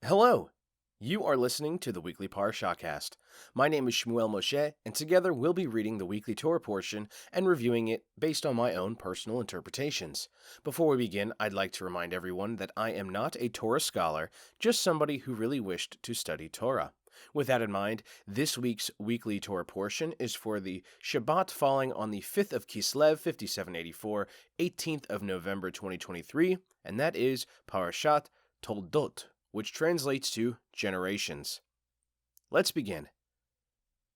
Hello! You are listening to the Weekly Parashahcast. My name is Shmuel Moshe, and together we'll be reading the weekly Torah portion and reviewing it based on my own personal interpretations. Before we begin, I'd like to remind everyone that I am not a Torah scholar, just somebody who really wished to study Torah. With that in mind, this week's weekly Torah portion is for the Shabbat falling on the 5th of Kislev, 5784, 18th of November 2023, and that is Parashat Toldot, which translates to generations. Let's begin.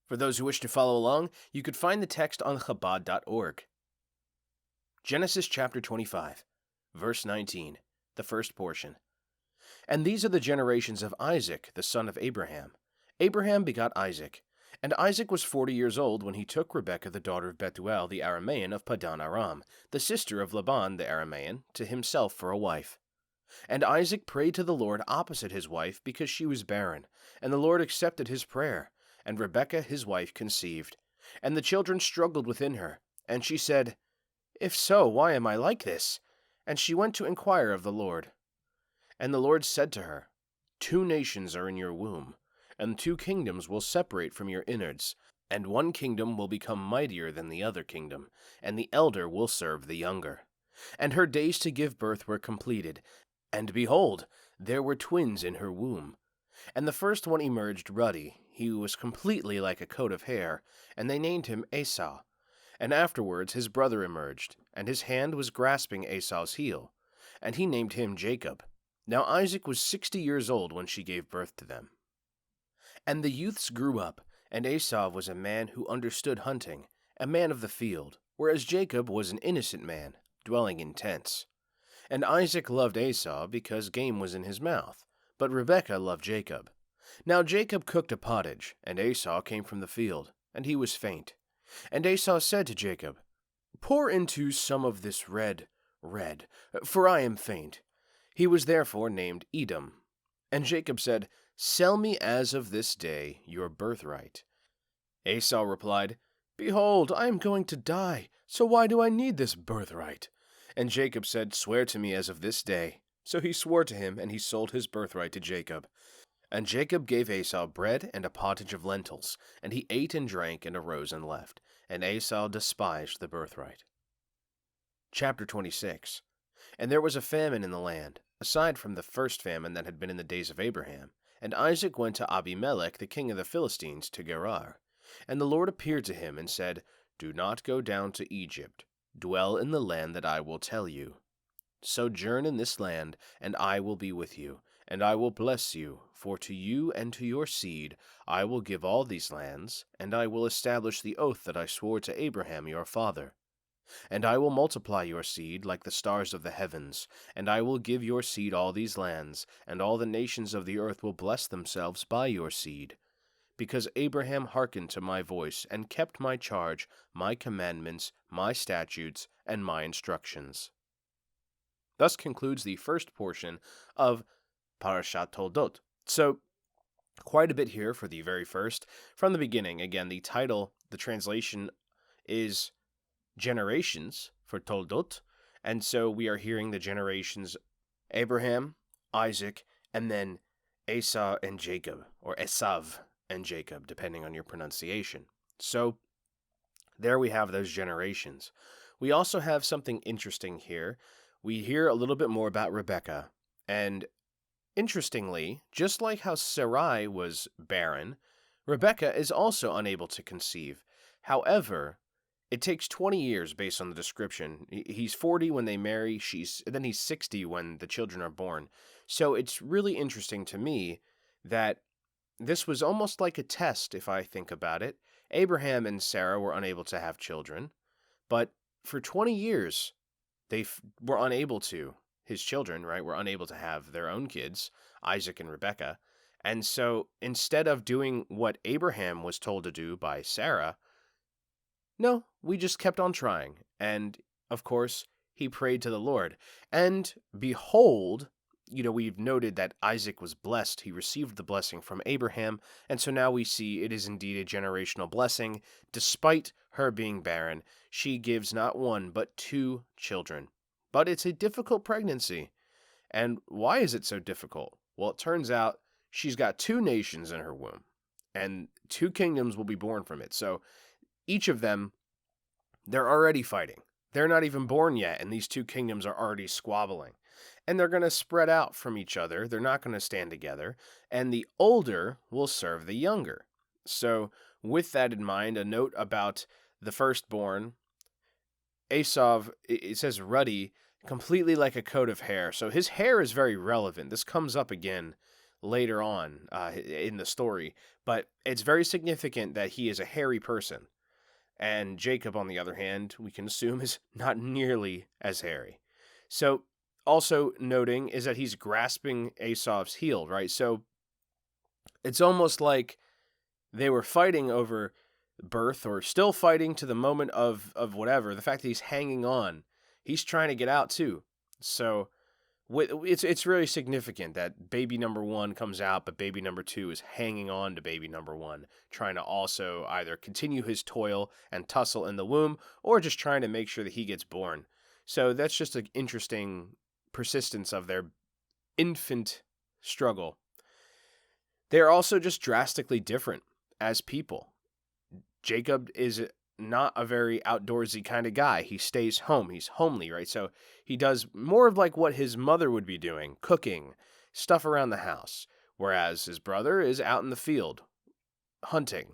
For those who wish to follow along, you could find the text on Chabad.org. Genesis chapter 25, verse 19, the first portion. And these are the generations of Isaac, the son of Abraham. Abraham begot Isaac, and Isaac was 40 years old when he took Rebekah the daughter of Bethuel the Aramean of Padan Aram, the sister of Laban the Aramean, to himself for a wife. And Isaac prayed to the Lord opposite his wife, because she was barren. And the Lord accepted his prayer. And Rebekah his wife conceived. And the children struggled within her. And she said, If so, why am I like this? And she went to inquire of the Lord. And the Lord said to her, 2 nations are in your womb, and 2 kingdoms will separate from your innards. And 1 kingdom will become mightier than the other kingdom, and the elder will serve the younger. And her days to give birth were completed. And behold, there were twins in her womb. And the first one emerged ruddy. He was completely like a coat of hair, and they named him Esau. And afterwards his brother emerged, and his hand was grasping Esau's heel, and he named him Jacob. Now Isaac was 60 years old when she gave birth to them. And the youths grew up, and Esau was a man who understood hunting, a man of the field, whereas Jacob was an innocent man, dwelling in tents. And Isaac loved Esau because game was in his mouth, but Rebekah loved Jacob. Now Jacob cooked a pottage, and Esau came from the field, and he was faint. And Esau said to Jacob, Pour into some of this red, for I am faint. He was therefore named Edom. And Jacob said, Sell me as of this day your birthright. Esau replied, Behold, I am going to die, so why do I need this birthright? And Jacob said, Swear to me as of this day. So he swore to him, and he sold his birthright to Jacob. And Jacob gave Esau bread and a pottage of lentils, and he ate and drank and arose and left. And Esau despised the birthright. Chapter 26. And there was a famine in the land, aside from the first famine that had been in the days of Abraham. And Isaac went to Abimelech, the king of the Philistines, to Gerar. And the Lord appeared to him and said, Do not go down to Egypt. Dwell in the land that I will tell you. Sojourn in this land, and I will be with you, and I will bless you, for to you and to your seed I will give all these lands, and I will establish the oath that I swore to Abraham your father. And I will multiply your seed like the stars of the heavens, and I will give your seed all these lands, and all the nations of the earth will bless themselves by your seed. Because Abraham hearkened to my voice, and kept my charge, my commandments, my statutes, and my instructions. Thus concludes the first portion of Parashat Toldot. So, quite a bit here for the very first. From the beginning, again, the title, the translation is Generations for Toldot, and so we are hearing the generations Abraham, Isaac, and then Esau and Jacob, or Esav and Jacob, depending on your pronunciation. So, there we have those generations. We also have something interesting here. We hear a little bit more about Rebekah, and interestingly, just like how Sarai was barren, Rebekah is also unable to conceive. However, it takes 20 years based on the description. He's 40 when they marry, then he's 60 when the children are born. So it's really interesting to me that this was almost like a test, if I think about it. Abraham and Sarah were unable to have children, but for 20 years, they were unable to. His children, right, were unable to have their own kids, Isaac and Rebekah. And so instead of doing what Abraham was told to do by Sarah, no, we just kept on trying. And, of course, he prayed to the Lord. And behold, we've noted that Isaac was blessed. He received the blessing from Abraham, and so now we see it is indeed a generational blessing. Despite her being barren, she gives not 1, but 2 children. But it's a difficult pregnancy. And why is it so difficult? Well, it turns out she's got 2 nations in her womb, and 2 kingdoms will be born from it. So each of them, they're already fighting. They're not even born yet, and these 2 kingdoms are already squabbling. And they're going to spread out from each other. They're not going to stand together. And the older will serve the younger. So with that in mind, a note about the firstborn, Esav, it says ruddy, completely like a coat of hair. So his hair is very relevant. This comes up again later on in the story. But it's very significant that he is a hairy person. And Jacob, on the other hand, we can assume is not nearly as hairy. So also noting is that he's grasping Esav's heel, right? So it's almost like they were fighting over birth, or still fighting to the moment of whatever. The fact that he's hanging on, he's trying to get out too. So it's really significant that baby number 1 comes out, but baby number 2 is hanging on to baby number 1, trying to also either continue his toil and tussle in the womb, or just trying to make sure that he gets born. So that's just an interesting persistence of their infant struggle. They're also just drastically different as people. Jacob is not a very outdoorsy kind of guy. He stays home. He's homely, right? So he does more of like what his mother would be doing, cooking, stuff around the house. Whereas his brother is out in the field, hunting,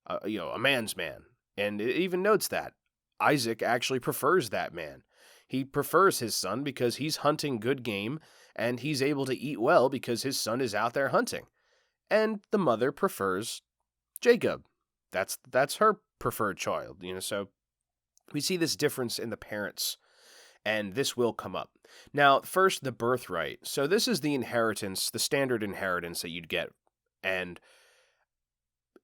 a man's man. And it even notes that Isaac actually prefers that man. He prefers his son because he's hunting good game, and he's able to eat well because his son is out there hunting. And the mother prefers Jacob. That's her preferred child, so we see this difference in the parents, and this will come up. Now, first, the birthright. So this is the inheritance, the standard inheritance that you'd get. And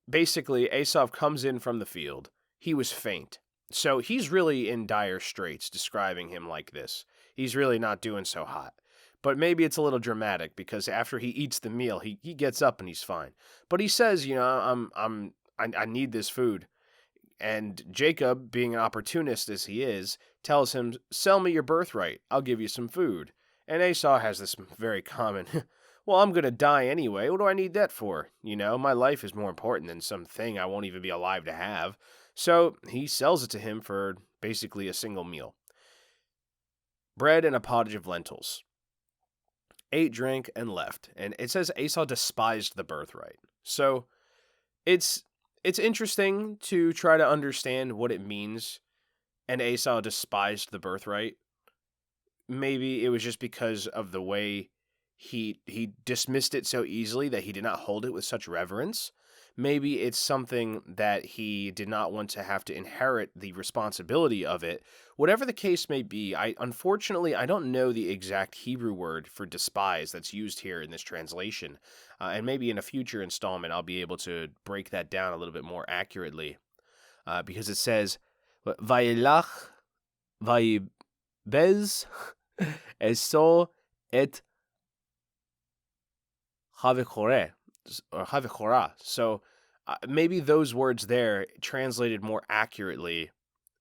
basically, Esav comes in from the field. He was faint. So he's really in dire straits, describing him like this. He's really not doing so hot. But maybe it's a little dramatic, because after he eats the meal, he gets up and he's fine. But he says, I need this food. And Jacob, being an opportunist as he is, tells him, sell me your birthright. I'll give you some food. And Esau has this very common, well, I'm going to die anyway. What do I need that for? My life is more important than something I won't even be alive to have. So he sells it to him for basically a single meal. Bread and a pottage of lentils. Ate, drank, and left. And it says Esau despised the birthright. So it's interesting to try to understand what it means, and Esau despised the birthright. Maybe it was just because of the way he dismissed it so easily that he did not hold it with such reverence. Maybe it's something that he did not want to have to inherit the responsibility of it. Whatever the case may be, unfortunately, I don't know the exact Hebrew word for despise that's used here in this translation. And maybe in a future installment, I'll be able to break that down a little bit more accurately. Because it says, Vayelach, vayibez, eso et havechoreh. Or havechorah. So maybe those words there translated more accurately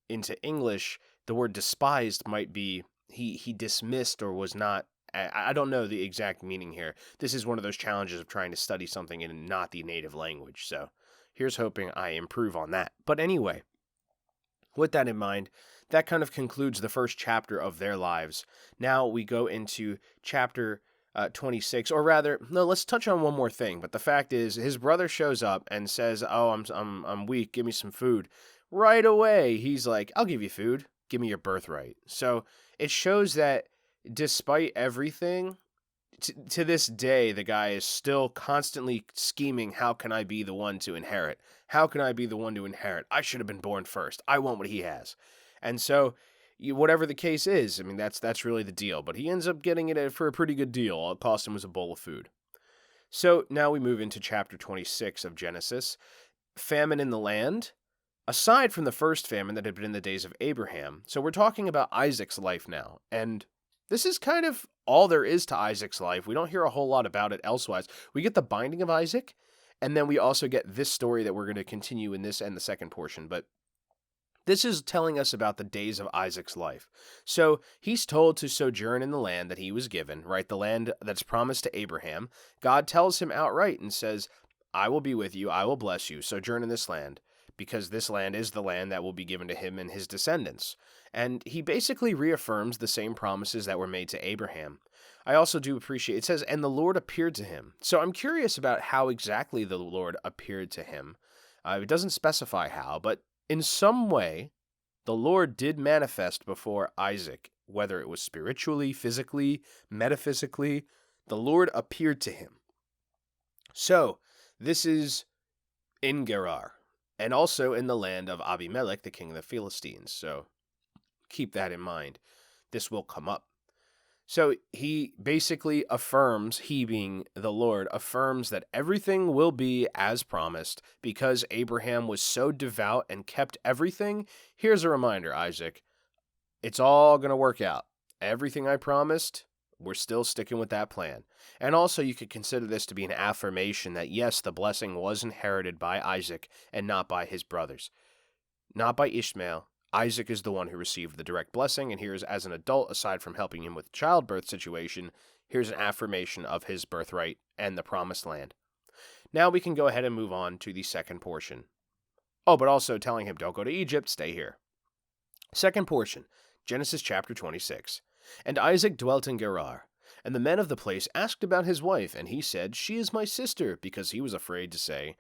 into English, the word despised might be he dismissed or was not. I don't know the exact meaning here. This is one of those challenges of trying to study something in not the native language. So here's hoping I improve on that. But anyway, with that in mind, that kind of concludes the first chapter of their lives. Now we go into chapter 26, or rather, no, let's touch on one more thing. But the fact is, his brother shows up and says, "Oh, I'm weak. Give me some food." Right away, he's like, "I'll give you food. Give me your birthright." So it shows that despite everything, to this day, the guy is still constantly scheming. How can I be the one to inherit? How can I be the one to inherit? I should have been born first. I want what he has, and so. Whatever the case is, I mean, that's really the deal. But he ends up getting it for a pretty good deal. All it cost him was a bowl of food. So now we move into chapter 26 of Genesis. Famine in the land. Aside from the first famine that had been in the days of Abraham. So we're talking about Isaac's life now. And this is kind of all there is to Isaac's life. We don't hear a whole lot about it elsewise. We get the binding of Isaac. And then we also get this story that we're going to continue in this and the second portion. But This is telling us about the days of Isaac's life. So he's told to sojourn in the land that he was given, right? The land that's promised to Abraham. God tells him outright and says, I will be with you, I will bless you, sojourn in this land, because this land is the land that will be given to him and his descendants. And he basically reaffirms the same promises that were made to Abraham. I also do appreciate, it says, and the Lord appeared to him. So I'm curious about how exactly the Lord appeared to him. It doesn't specify how, but in some way, the Lord did manifest before Isaac, whether it was spiritually, physically, metaphysically, the Lord appeared to him. So, this is in Gerar, and also in the land of Abimelech, the king of the Philistines. So, keep that in mind. This will come up. So he basically affirms, he being the Lord, affirms that everything will be as promised because Abraham was so devout and kept everything. Here's a reminder, Isaac. It's all going to work out. Everything I promised, we're still sticking with that plan. And also you could consider this to be an affirmation that yes, the blessing was inherited by Isaac and not by his brothers. Not by Ishmael. Isaac is the one who received the direct blessing, and here's, as an adult, aside from helping him with the childbirth situation, here's an affirmation of his birthright and the promised land. Now we can go ahead and move on to the second portion. Oh, but also telling him, don't go to Egypt, stay here. Second portion, Genesis chapter 26. And Isaac dwelt in Gerar, and the men of the place asked about his wife, and he said, she is my sister, because he was afraid to say,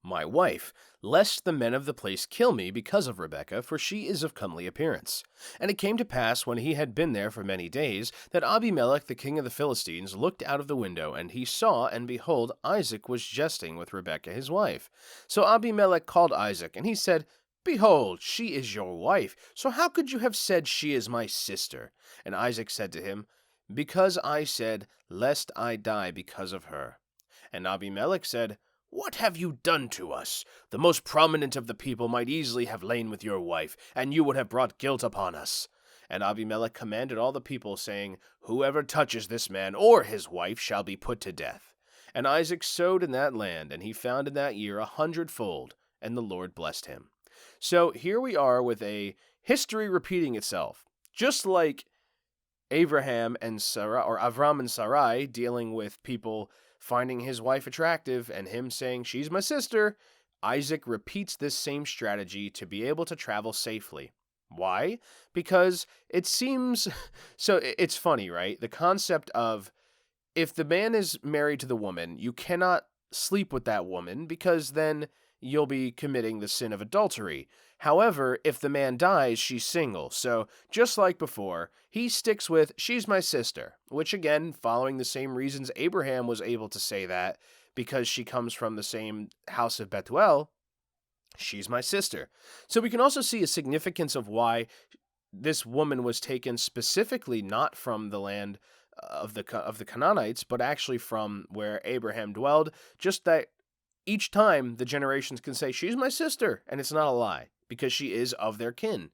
my wife, lest the men of the place kill me because of Rebekah, for she is of comely appearance. And it came to pass, when he had been there for many days, that Abimelech the king of the Philistines looked out of the window, and he saw, and behold, Isaac was jesting with Rebekah his wife. So Abimelech called Isaac, and he said, behold, she is your wife, so how could you have said she is my sister? And Isaac said to him, because I said, lest I die because of her. And Abimelech said, what have you done to us? The most prominent of the people might easily have lain with your wife, and you would have brought guilt upon us. And Abimelech commanded all the people, saying, whoever touches this man or his wife shall be put to death. And Isaac sowed in that land, and he found in that year 100-fold, and the Lord blessed him. So here we are with a history repeating itself, just like Abraham and Sarah, or Avram and Sarai, dealing with people finding his wife attractive and him saying, she's my sister. Isaac repeats this same strategy to be able to travel safely. Why? Because it seems, so it's funny, right? The concept of if the man is married to the woman, you cannot sleep with that woman because then you'll be committing the sin of adultery. However, if the man dies, she's single. So, just like before, he sticks with, she's my sister, which again, following the same reasons Abraham was able to say that, because she comes from the same house of Bethuel, she's my sister. So we can also see a significance of why this woman was taken specifically not from the land of the Canaanites, but actually from where Abraham dwelled, just that each time the generations can say, she's my sister, and it's not a lie, because she is of their kin.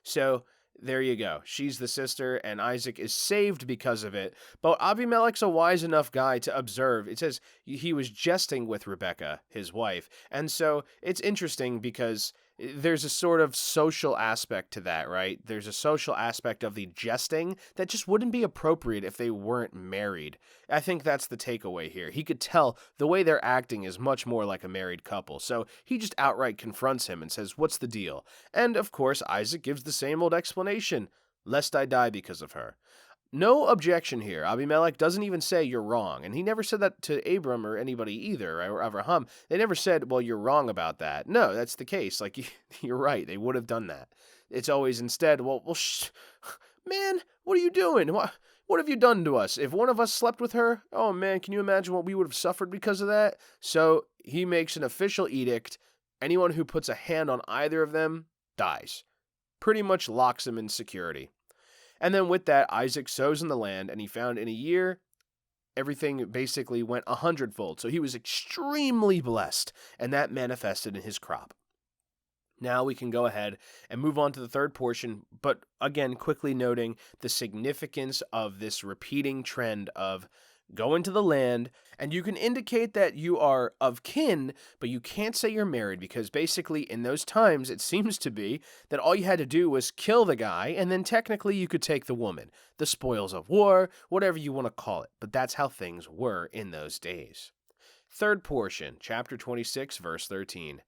So there you go. She's the sister, and Isaac is saved because of it. But Abimelech's a wise enough guy to observe. It says he was jesting with Rebekah, his wife. And so it's interesting because there's a sort of social aspect to that, right? There's a social aspect of the jesting that just wouldn't be appropriate if they weren't married. I think that's the takeaway here. He could tell the way they're acting is much more like a married couple. So he just outright confronts him and says, what's the deal? And of course, Isaac gives the same old explanation, lest I die because of her. No objection here. Abimelech doesn't even say you're wrong. And he never said that to Abram or anybody either, or Avraham. They never said, well, you're wrong about that. No, that's the case. Like, you're right. They would have done that. It's always instead, man, what are you doing? What have you done to us? If one of us slept with her, oh man, can you imagine what we would have suffered because of that? So he makes an official edict. Anyone who puts a hand on either of them dies. Pretty much locks him in security. And then with that, Isaac sows in the land, and he found in a year, everything basically went 100-fold. So he was extremely blessed, and that manifested in his crop. Now we can go ahead and move on to the third portion, but again, quickly noting the significance of this repeating trend of go into the land, and you can indicate that you are of kin, but you can't say you're married, because basically in those times it seems to be that all you had to do was kill the guy, and then technically you could take the woman. The spoils of war, whatever you want to call it, but that's how things were in those days. Third portion, chapter 26, verse 13.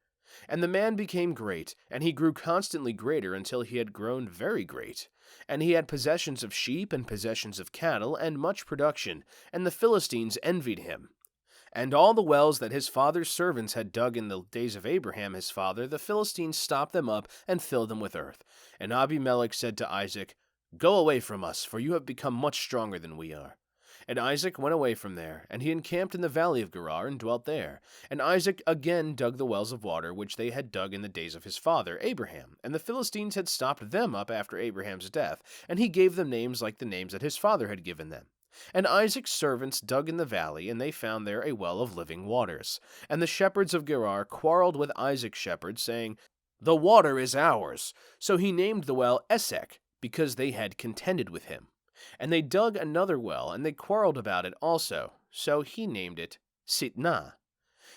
And the man became great, and he grew constantly greater until he had grown very great. And he had possessions of sheep and possessions of cattle and much production, and the Philistines envied him. And all the wells that his father's servants had dug in the days of Abraham his father, the Philistines stopped them up and filled them with earth. And Abimelech said to Isaac, Go away from us, for you have become much stronger than we are. And Isaac went away from there, and he encamped in the valley of Gerar and dwelt there. And Isaac again dug the wells of water which they had dug in the days of his father Abraham. And the Philistines had stopped them up after Abraham's death, and he gave them names like the names that his father had given them. And Isaac's servants dug in the valley, and they found there a well of living waters. And the shepherds of Gerar quarreled with Isaac's shepherds, saying, The water is ours. So he named the well Esek, because they had contended with him. And they dug another well, and they quarreled about it also. So he named it Sitnah.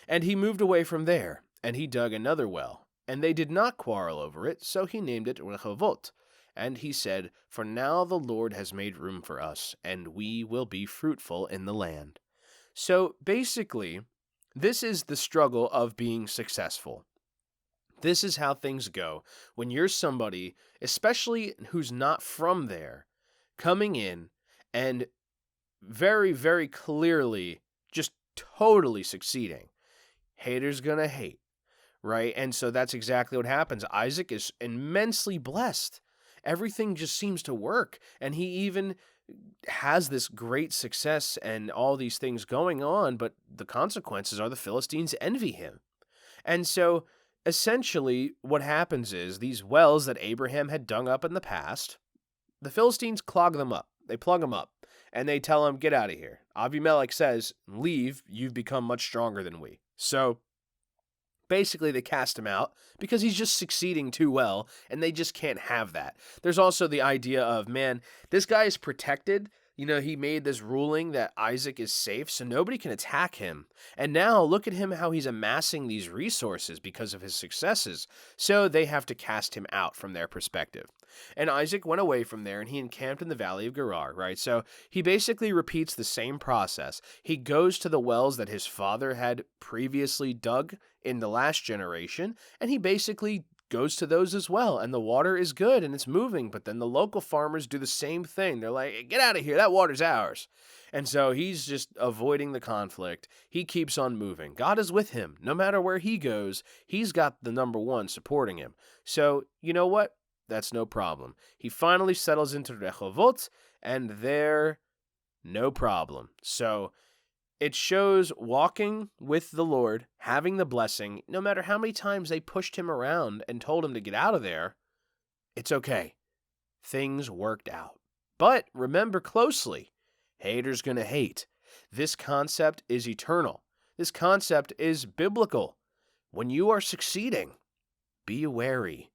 And he moved away from there, and he dug another well. And they did not quarrel over it, so he named it Rehovot. And he said, For now the Lord has made room for us, and we will be fruitful in the land. So basically, this is the struggle of being successful. This is how things go when you're somebody, especially who's not from there, coming in and very, very clearly just totally succeeding. Haters gonna hate, right? And so that's exactly what happens. Isaac is immensely blessed. Everything just seems to work, and he even has this great success and all these things going on, but the consequences are the Philistines envy him. And so essentially what happens is these wells that Abraham had dug up in the past, the Philistines clog them up. They plug them up, and they tell him, Get out of here. Abimelech says, Leave, you've become much stronger than we. So basically they cast him out because he's just succeeding too well, and they just can't have that. There's also the idea of, man, this guy is protected. You know, he made this ruling that Isaac is safe, so nobody can attack him. And now look at him, how he's amassing these resources because of his successes. So they have to cast him out from their perspective. And Isaac went away from there, and he encamped in the valley of Gerar, right? So he basically repeats the same process. He goes to the wells that his father had previously dug in the last generation, and he basically goes to those as well, and the water is good and it's moving, but then the local farmers do the same thing. They're like, Get out of here, that water's ours. And so he's just avoiding the conflict. He keeps on moving. God is with him. No matter where he goes, he's got the number one supporting him. So, you know what? That's no problem. He finally settles into Rehovot, and there, no problem. So it shows walking with the Lord, having the blessing, no matter how many times they pushed him around and told him to get out of there, it's okay. Things worked out. But remember closely, haters gonna hate. This concept is eternal. This concept is biblical. When you are succeeding, be wary.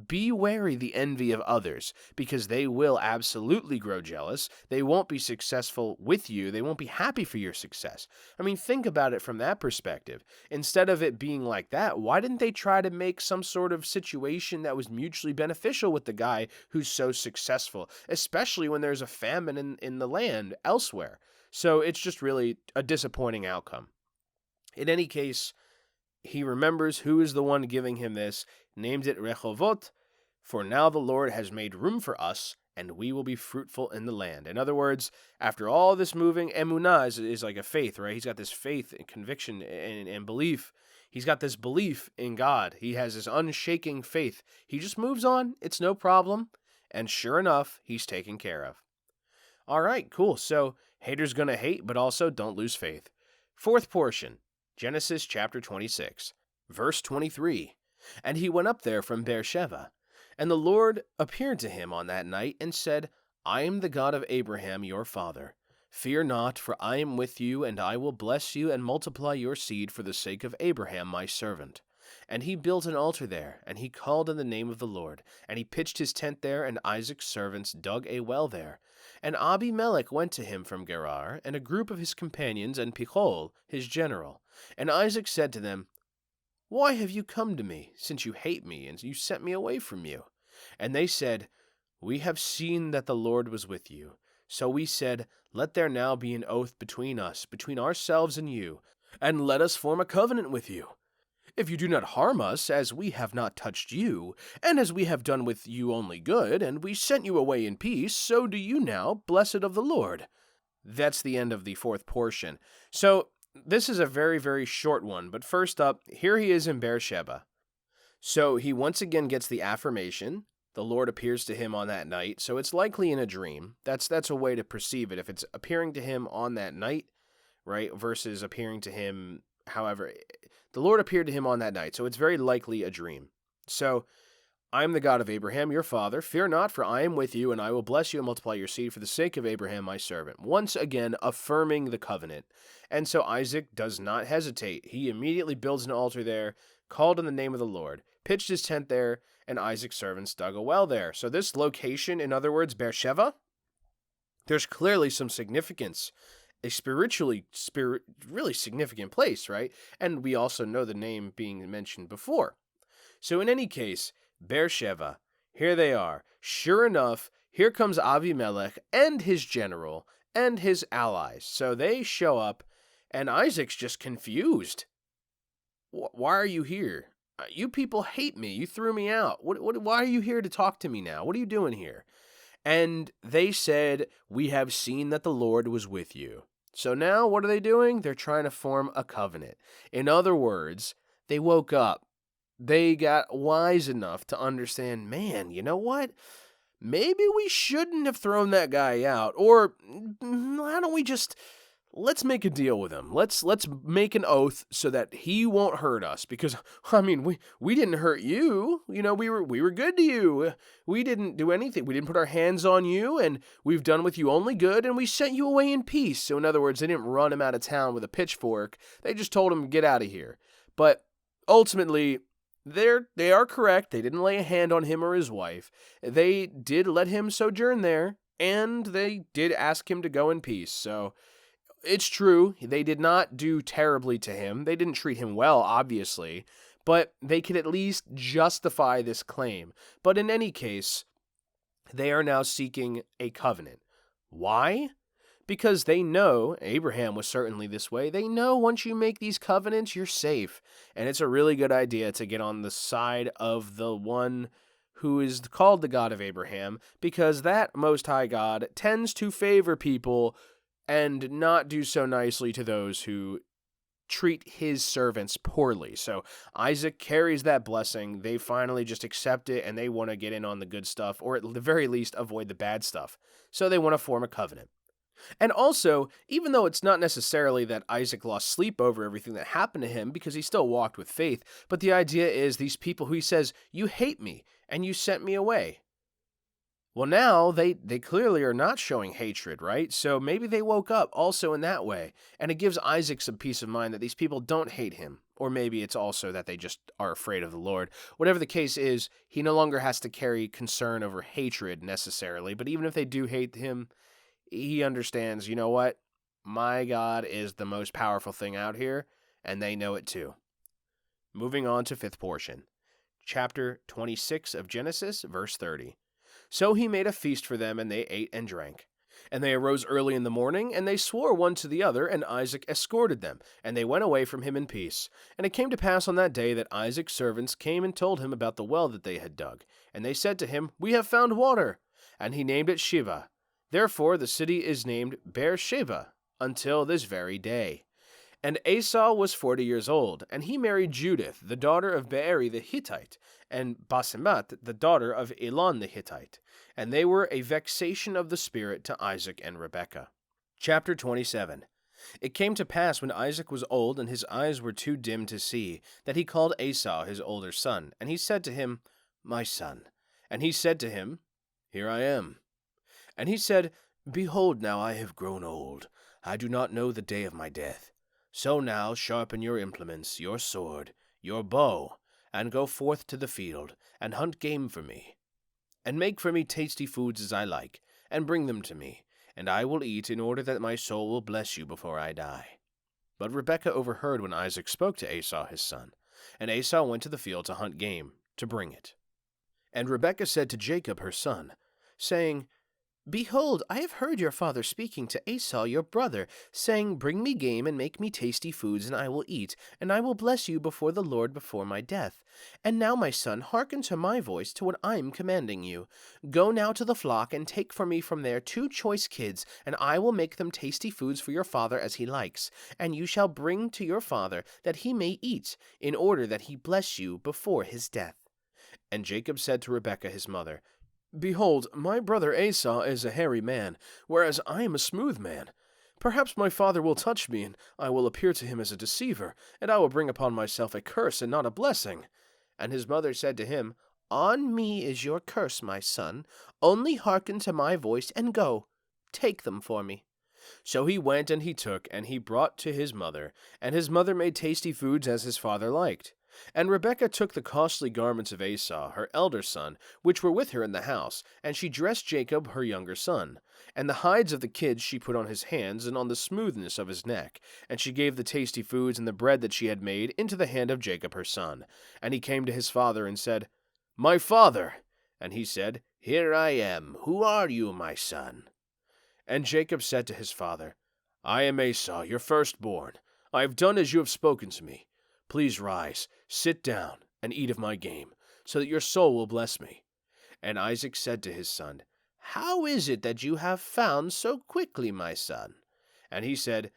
Be wary the envy of others, because they will absolutely grow jealous. They won't be successful with you. They won't be happy for your success. I mean, think about it from that perspective. Instead of it being like that, why didn't they try to make some sort of situation that was mutually beneficial with the guy who's so successful, especially when there's a famine in the land elsewhere? So it's just really a disappointing outcome. In any case, he remembers who is the one giving him this, named it Rehovot, for now the Lord has made room for us, and we will be fruitful in the land. In other words, after all this moving, emunah is like a faith, right? He's got this faith and conviction and belief. He's got this belief in God. He has this unshaking faith. He just moves on. It's no problem. And sure enough, he's taken care of. All right, cool. So haters gonna hate, but also don't lose faith. Fourth portion, Genesis chapter 26, verse 23. And he went up there from Beersheba. And the Lord appeared to him on that night and said, I am the God of Abraham your father. Fear not, for I am with you, and I will bless you and multiply your seed for the sake of Abraham my servant. And he built an altar there, and he called on the name of the Lord. And he pitched his tent there, and Isaac's servants dug a well there. And Abimelech went to him from Gerar, and a group of his companions, and Pichol, his general. And Isaac said to them, Why have you come to me, since you hate me, and you sent me away from you? And they said, We have seen that the Lord was with you. So we said, Let there now be an oath between us, between ourselves and you, and let us form a covenant with you. If you do not harm us, as we have not touched you, and as we have done with you only good, and we sent you away in peace, so do you now, blessed of the Lord. That's the end of the fourth portion. So this is a very, very short one, but first up, here he is in Beersheba. So he once again gets the affirmation. The Lord appears to him on that night, so it's likely in a dream. That's a way to perceive it. If it's appearing to him on that night, right, versus appearing to him, however, the Lord appeared to him on that night, so it's very likely a dream. So, I am the God of Abraham, your father. Fear not, for I am with you, and I will bless you and multiply your seed for the sake of Abraham, my servant. Once again, affirming the covenant. And so Isaac does not hesitate. He immediately builds an altar there, called on the name of the Lord, pitched his tent there, and Isaac's servants dug a well there. So this location, in other words, Beersheba, there's clearly some significance. A really significant place, right? And we also know the name being mentioned before. So in any case, Beersheba, here they are. Sure enough, here comes Abimelech and his general and his allies. So they show up, and Isaac's just confused. Why are you here? You people hate me. You threw me out. Why are you here to talk to me now? What are you doing here? And they said, We have seen that the Lord was with you. So now what are they doing? They're trying to form a covenant. In other words, they woke up. They got wise enough to understand, man, you know what? Maybe we shouldn't have thrown that guy out. Or why don't we let's make a deal with him. Let's make an oath so that he won't hurt us. Because, I mean, we didn't hurt you. You know, we were good to you. We didn't do anything. We didn't put our hands on you, and we've done with you only good, and we sent you away in peace. So in other words, they didn't run him out of town with a pitchfork. They just told him, get out of here. But ultimately, they are correct. They didn't lay a hand on him or his wife. They did let him sojourn there, and they did ask him to go in peace. So it's true, they did not do terribly to him. They didn't treat him well, obviously, but they could at least justify this claim. But in any case, they are now seeking a covenant. Why? Because they know, Abraham was certainly this way, they know once you make these covenants, you're safe. And it's a really good idea to get on the side of the one who is called the God of Abraham, because that Most High God tends to favor people and not do so nicely to those who treat his servants poorly. So Isaac carries that blessing. They finally just accept it, and they want to get in on the good stuff, or at the very least avoid the bad stuff. So they want to form a covenant. And also, even though it's not necessarily that Isaac lost sleep over everything that happened to him, because he still walked with faith, but the idea is these people who he says, you hate me, and you sent me away. Well, now they clearly are not showing hatred, right? So maybe they woke up also in that way. And it gives Isaac some peace of mind that these people don't hate him. Or maybe it's also that they just are afraid of the Lord. Whatever the case is, he no longer has to carry concern over hatred necessarily. But even if they do hate him, he understands, you know what? My God is the most powerful thing out here, and they know it too. Moving on to fifth portion. Chapter 26 of Genesis, verse 30. So he made a feast for them, and they ate and drank. And they arose early in the morning, and they swore one to the other, and Isaac escorted them, and they went away from him in peace. And it came to pass on that day that Isaac's servants came and told him about the well that they had dug. And they said to him, We have found water. And he named it Shiva. Therefore the city is named Beersheba until this very day. And Esau was 40 years old, and he married Judith, the daughter of Beeri the Hittite, and Basemat, the daughter of Elon the Hittite. And they were a vexation of the spirit to Isaac and Rebekah. Chapter 27. It came to pass when Isaac was old, and his eyes were too dim to see, that he called Esau his older son. And he said to him, My son. And he said to him, Here I am. And he said, Behold, now I have grown old. I do not know the day of my death. So now sharpen your implements, your sword, your bow, and go forth to the field, and hunt game for me. And make for me tasty foods as I like, and bring them to me, and I will eat, in order that my soul will bless you before I die." But Rebekah overheard when Isaac spoke to Esau his son, and Esau went to the field to hunt game, to bring it. And Rebekah said to Jacob her son, saying, "Behold, I have heard your father speaking to Esau your brother, saying, Bring me game and make me tasty foods, and I will eat, and I will bless you before the Lord before my death. And now, my son, hearken to my voice, to what I am commanding you. Go now to the flock, and take for me from there 2 choice kids, and I will make them tasty foods for your father as he likes. And you shall bring to your father, that he may eat, in order that he bless you before his death." And Jacob said to Rebekah his mother, "Behold, my brother Esau is a hairy man, whereas I am a smooth man. Perhaps my father will touch me, and I will appear to him as a deceiver, and I will bring upon myself a curse and not a blessing." And his mother said to him, "On me is your curse, my son. Only hearken to my voice, and go. Take them for me." So he went, and he took, and he brought to his mother, and his mother made tasty foods as his father liked. And Rebekah took the costly garments of Esau, her elder son, which were with her in the house, and she dressed Jacob, her younger son. And the hides of the kids she put on his hands and on the smoothness of his neck. And she gave the tasty foods and the bread that she had made into the hand of Jacob her son. And he came to his father and said, "My father." And he said, "Here I am. Who are you, my son?" And Jacob said to his father, "I am Esau, your firstborn. I have done as you have spoken to me. Please rise, sit down, and eat of my game, so that your soul will bless me." And Isaac said to his son, "How is it that you have found so quickly, my son?" And he said,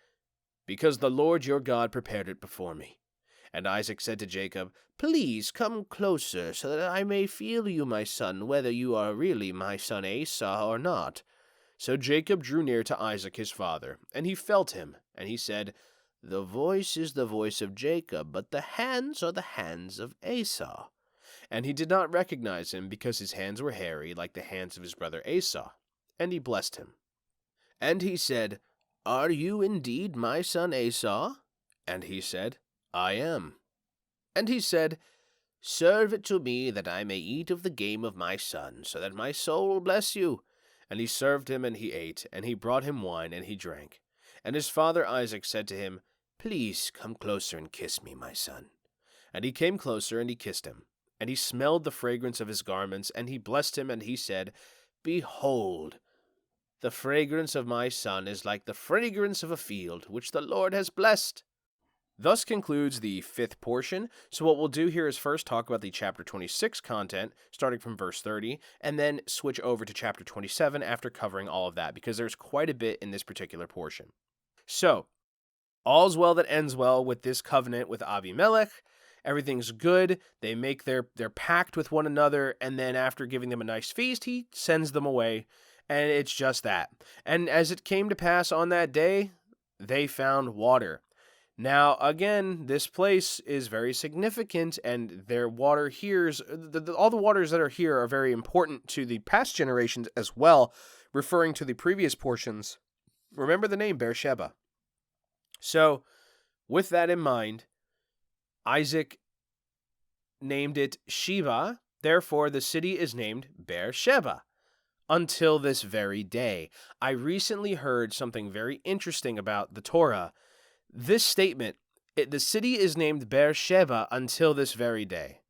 "Because the Lord your God prepared it before me." And Isaac said to Jacob, "Please come closer, so that I may feel you, my son, whether you are really my son Esau or not." So Jacob drew near to Isaac his father, and he felt him, and he said, "The voice is the voice of Jacob, but the hands are the hands of Esau." And he did not recognize him, because his hands were hairy, like the hands of his brother Esau. And he blessed him. And he said, "Are you indeed my son Esau?" And he said, "I am." And he said, "Serve it to me, that I may eat of the game of my son, so that my soul will bless you." And he served him, and he ate, and he brought him wine, and he drank. And his father Isaac said to him, "Please come closer and kiss me, my son." And he came closer, and he kissed him. And he smelled the fragrance of his garments, and he blessed him, and he said, "Behold, the fragrance of my son is like the fragrance of a field, which the Lord has blessed." Thus concludes the 5th portion. So what we'll do here is first talk about the chapter 26 content, starting from verse 30, and then switch over to chapter 27 after covering all of that, because there's quite a bit in this particular portion. So, all's well that ends well with this covenant with Abimelech. Everything's good. They make their pact with one another, and then after giving them a nice feast, he sends them away, and it's just that. And as it came to pass on that day, they found water. Now, again, this place is very significant, and their water here, all the waters that are here are very important to the past generations as well, referring to the previous portions. Remember the name Beersheba. So, with that in mind, Isaac named it Sheba, therefore the city is named Beersheba, until this very day. I recently heard something very interesting about the Torah. This statement, the city is named Beersheba until this very day.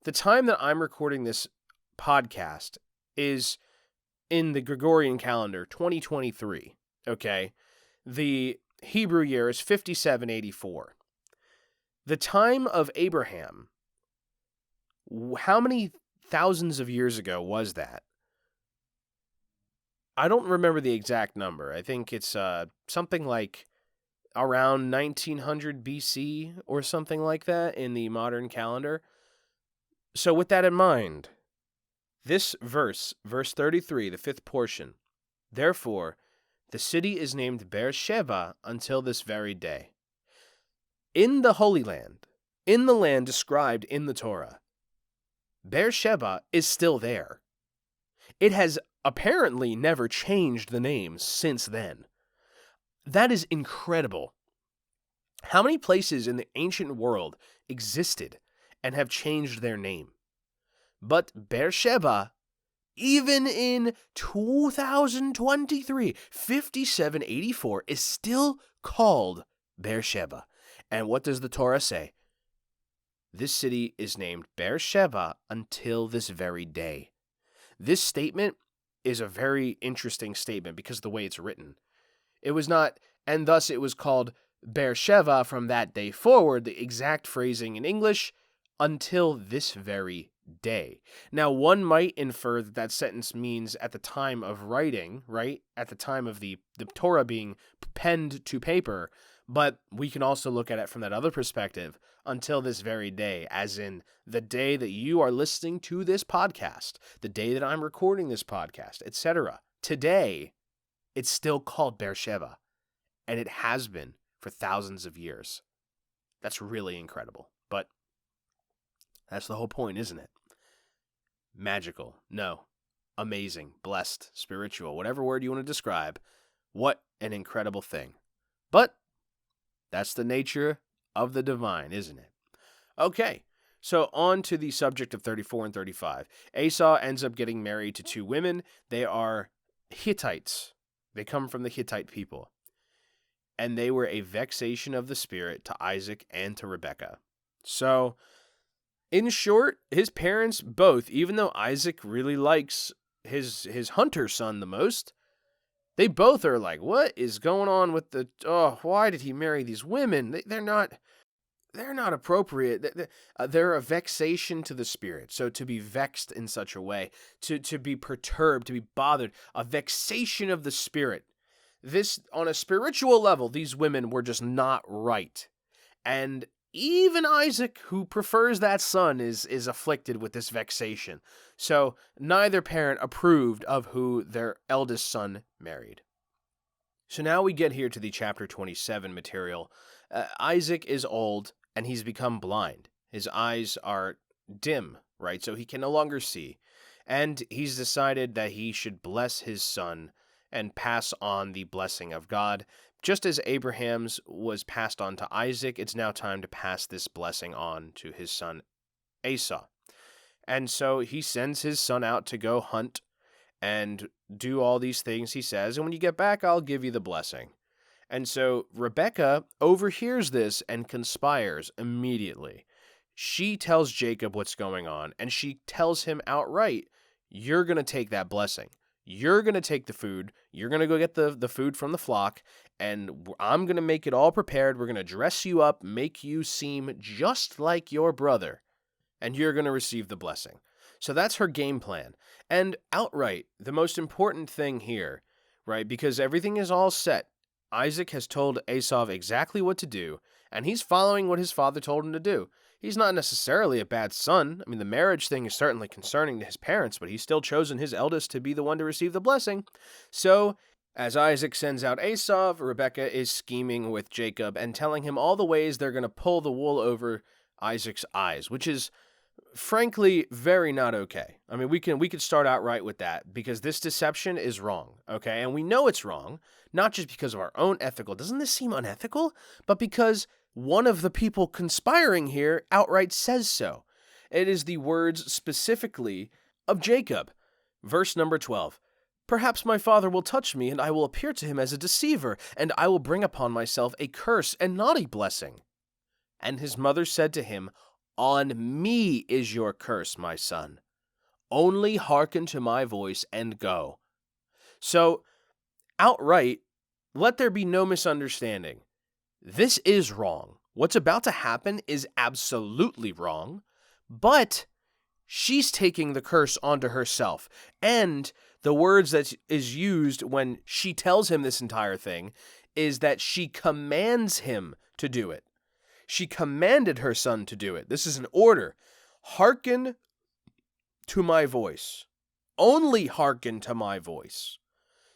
The time that I'm recording this podcast is in the Gregorian calendar, 2023, okay? The Hebrew year is 5784. The time of Abraham, how many thousands of years ago was that? I don't remember the exact number. I think it's something like around 1900 BC or something like that in the modern calendar. So with that in mind, this verse 33, the 5th portion, therefore, the city is named Beersheba until this very day. In the Holy Land, in the land described in the Torah, Beersheba is still there. It has apparently never changed the name since then. That is incredible. How many places in the ancient world existed and have changed their name? But Beersheba, even in 2023, 5784, is still called Beersheba. And what does the Torah say? This city is named Beersheba until this very day. This statement is a very interesting statement because of the way it's written. It was not, and thus it was called Beersheba from that day forward, the exact phrasing in English, until this very day. Now, one might infer that that sentence means at the time of writing, right? At the time of the Torah being penned to paper, but we can also look at it from that other perspective, until this very day, as in the day that you are listening to this podcast, the day that I'm recording this podcast, etc. Today, it's still called Beersheba, and it has been for thousands of years. That's really incredible, but that's the whole point, isn't it? Magical, no, amazing, blessed, spiritual, whatever word you want to describe. What an incredible thing. But that's the nature of the divine, isn't it? Okay, so on to the subject of 34 and 35. Esau ends up getting married to two women. They are Hittites. They come from the Hittite people. And they were a vexation of the spirit to Isaac and to Rebekah. So, in short, his parents both, even though Isaac really likes his hunter son the most, they both are like, what is going on with why did he marry these women? They're not appropriate. They're a vexation to the spirit. So to be vexed in such a way, to be perturbed, to be bothered, a vexation of the spirit. This, on a spiritual level, these women were just not right. And even Isaac, who prefers that son, is afflicted with this vexation. So neither parent approved of who their eldest son married. So now we get here to the chapter 27 material. Isaac is old, and he's become blind. His eyes are dim, right? So he can no longer see. And he's decided that he should bless his son and pass on the blessing of God. Just as Abraham's was passed on to Isaac, it's now time to pass this blessing on to his son Esau. And so he sends his son out to go hunt and do all these things, he says, and when you get back, I'll give you the blessing. And so Rebekah overhears this and conspires immediately. She tells Jacob what's going on, and she tells him outright, you're going to take that blessing. You're going to take the food. You're going to go get the food from the flock, and I'm going to make it all prepared. We're going to dress you up, make you seem just like your brother, and you're going to receive the blessing. So that's her game plan. And outright, the most important thing here, right, because everything is all set. Isaac has told Esau exactly what to do, and he's following what his father told him to do. He's not necessarily a bad son. I mean, the marriage thing is certainly concerning to his parents, but he's still chosen his eldest to be the one to receive the blessing. So, as Isaac sends out Esau, Rebekah is scheming with Jacob and telling him all the ways they're going to pull the wool over Isaac's eyes, which is frankly very not okay. I mean, we could start out right with that, because this deception is wrong, okay? And we know it's wrong, not just because of our own ethical. Doesn't this seem unethical? But because one of the people conspiring here outright says so. It is the words specifically of Jacob. Verse number 12. Perhaps my father will touch me, and I will appear to him as a deceiver, and I will bring upon myself a curse and not a blessing. And his mother said to him, on me is your curse, my son. Only hearken to my voice and go. So, outright, let there be no misunderstanding. This is wrong. What's about to happen is absolutely wrong, but she's taking the curse onto herself. And the words that is used when she tells him this entire thing is that she commands him to do it. She commanded her son to do it. This is an order. Hearken to my voice. Only hearken to my voice.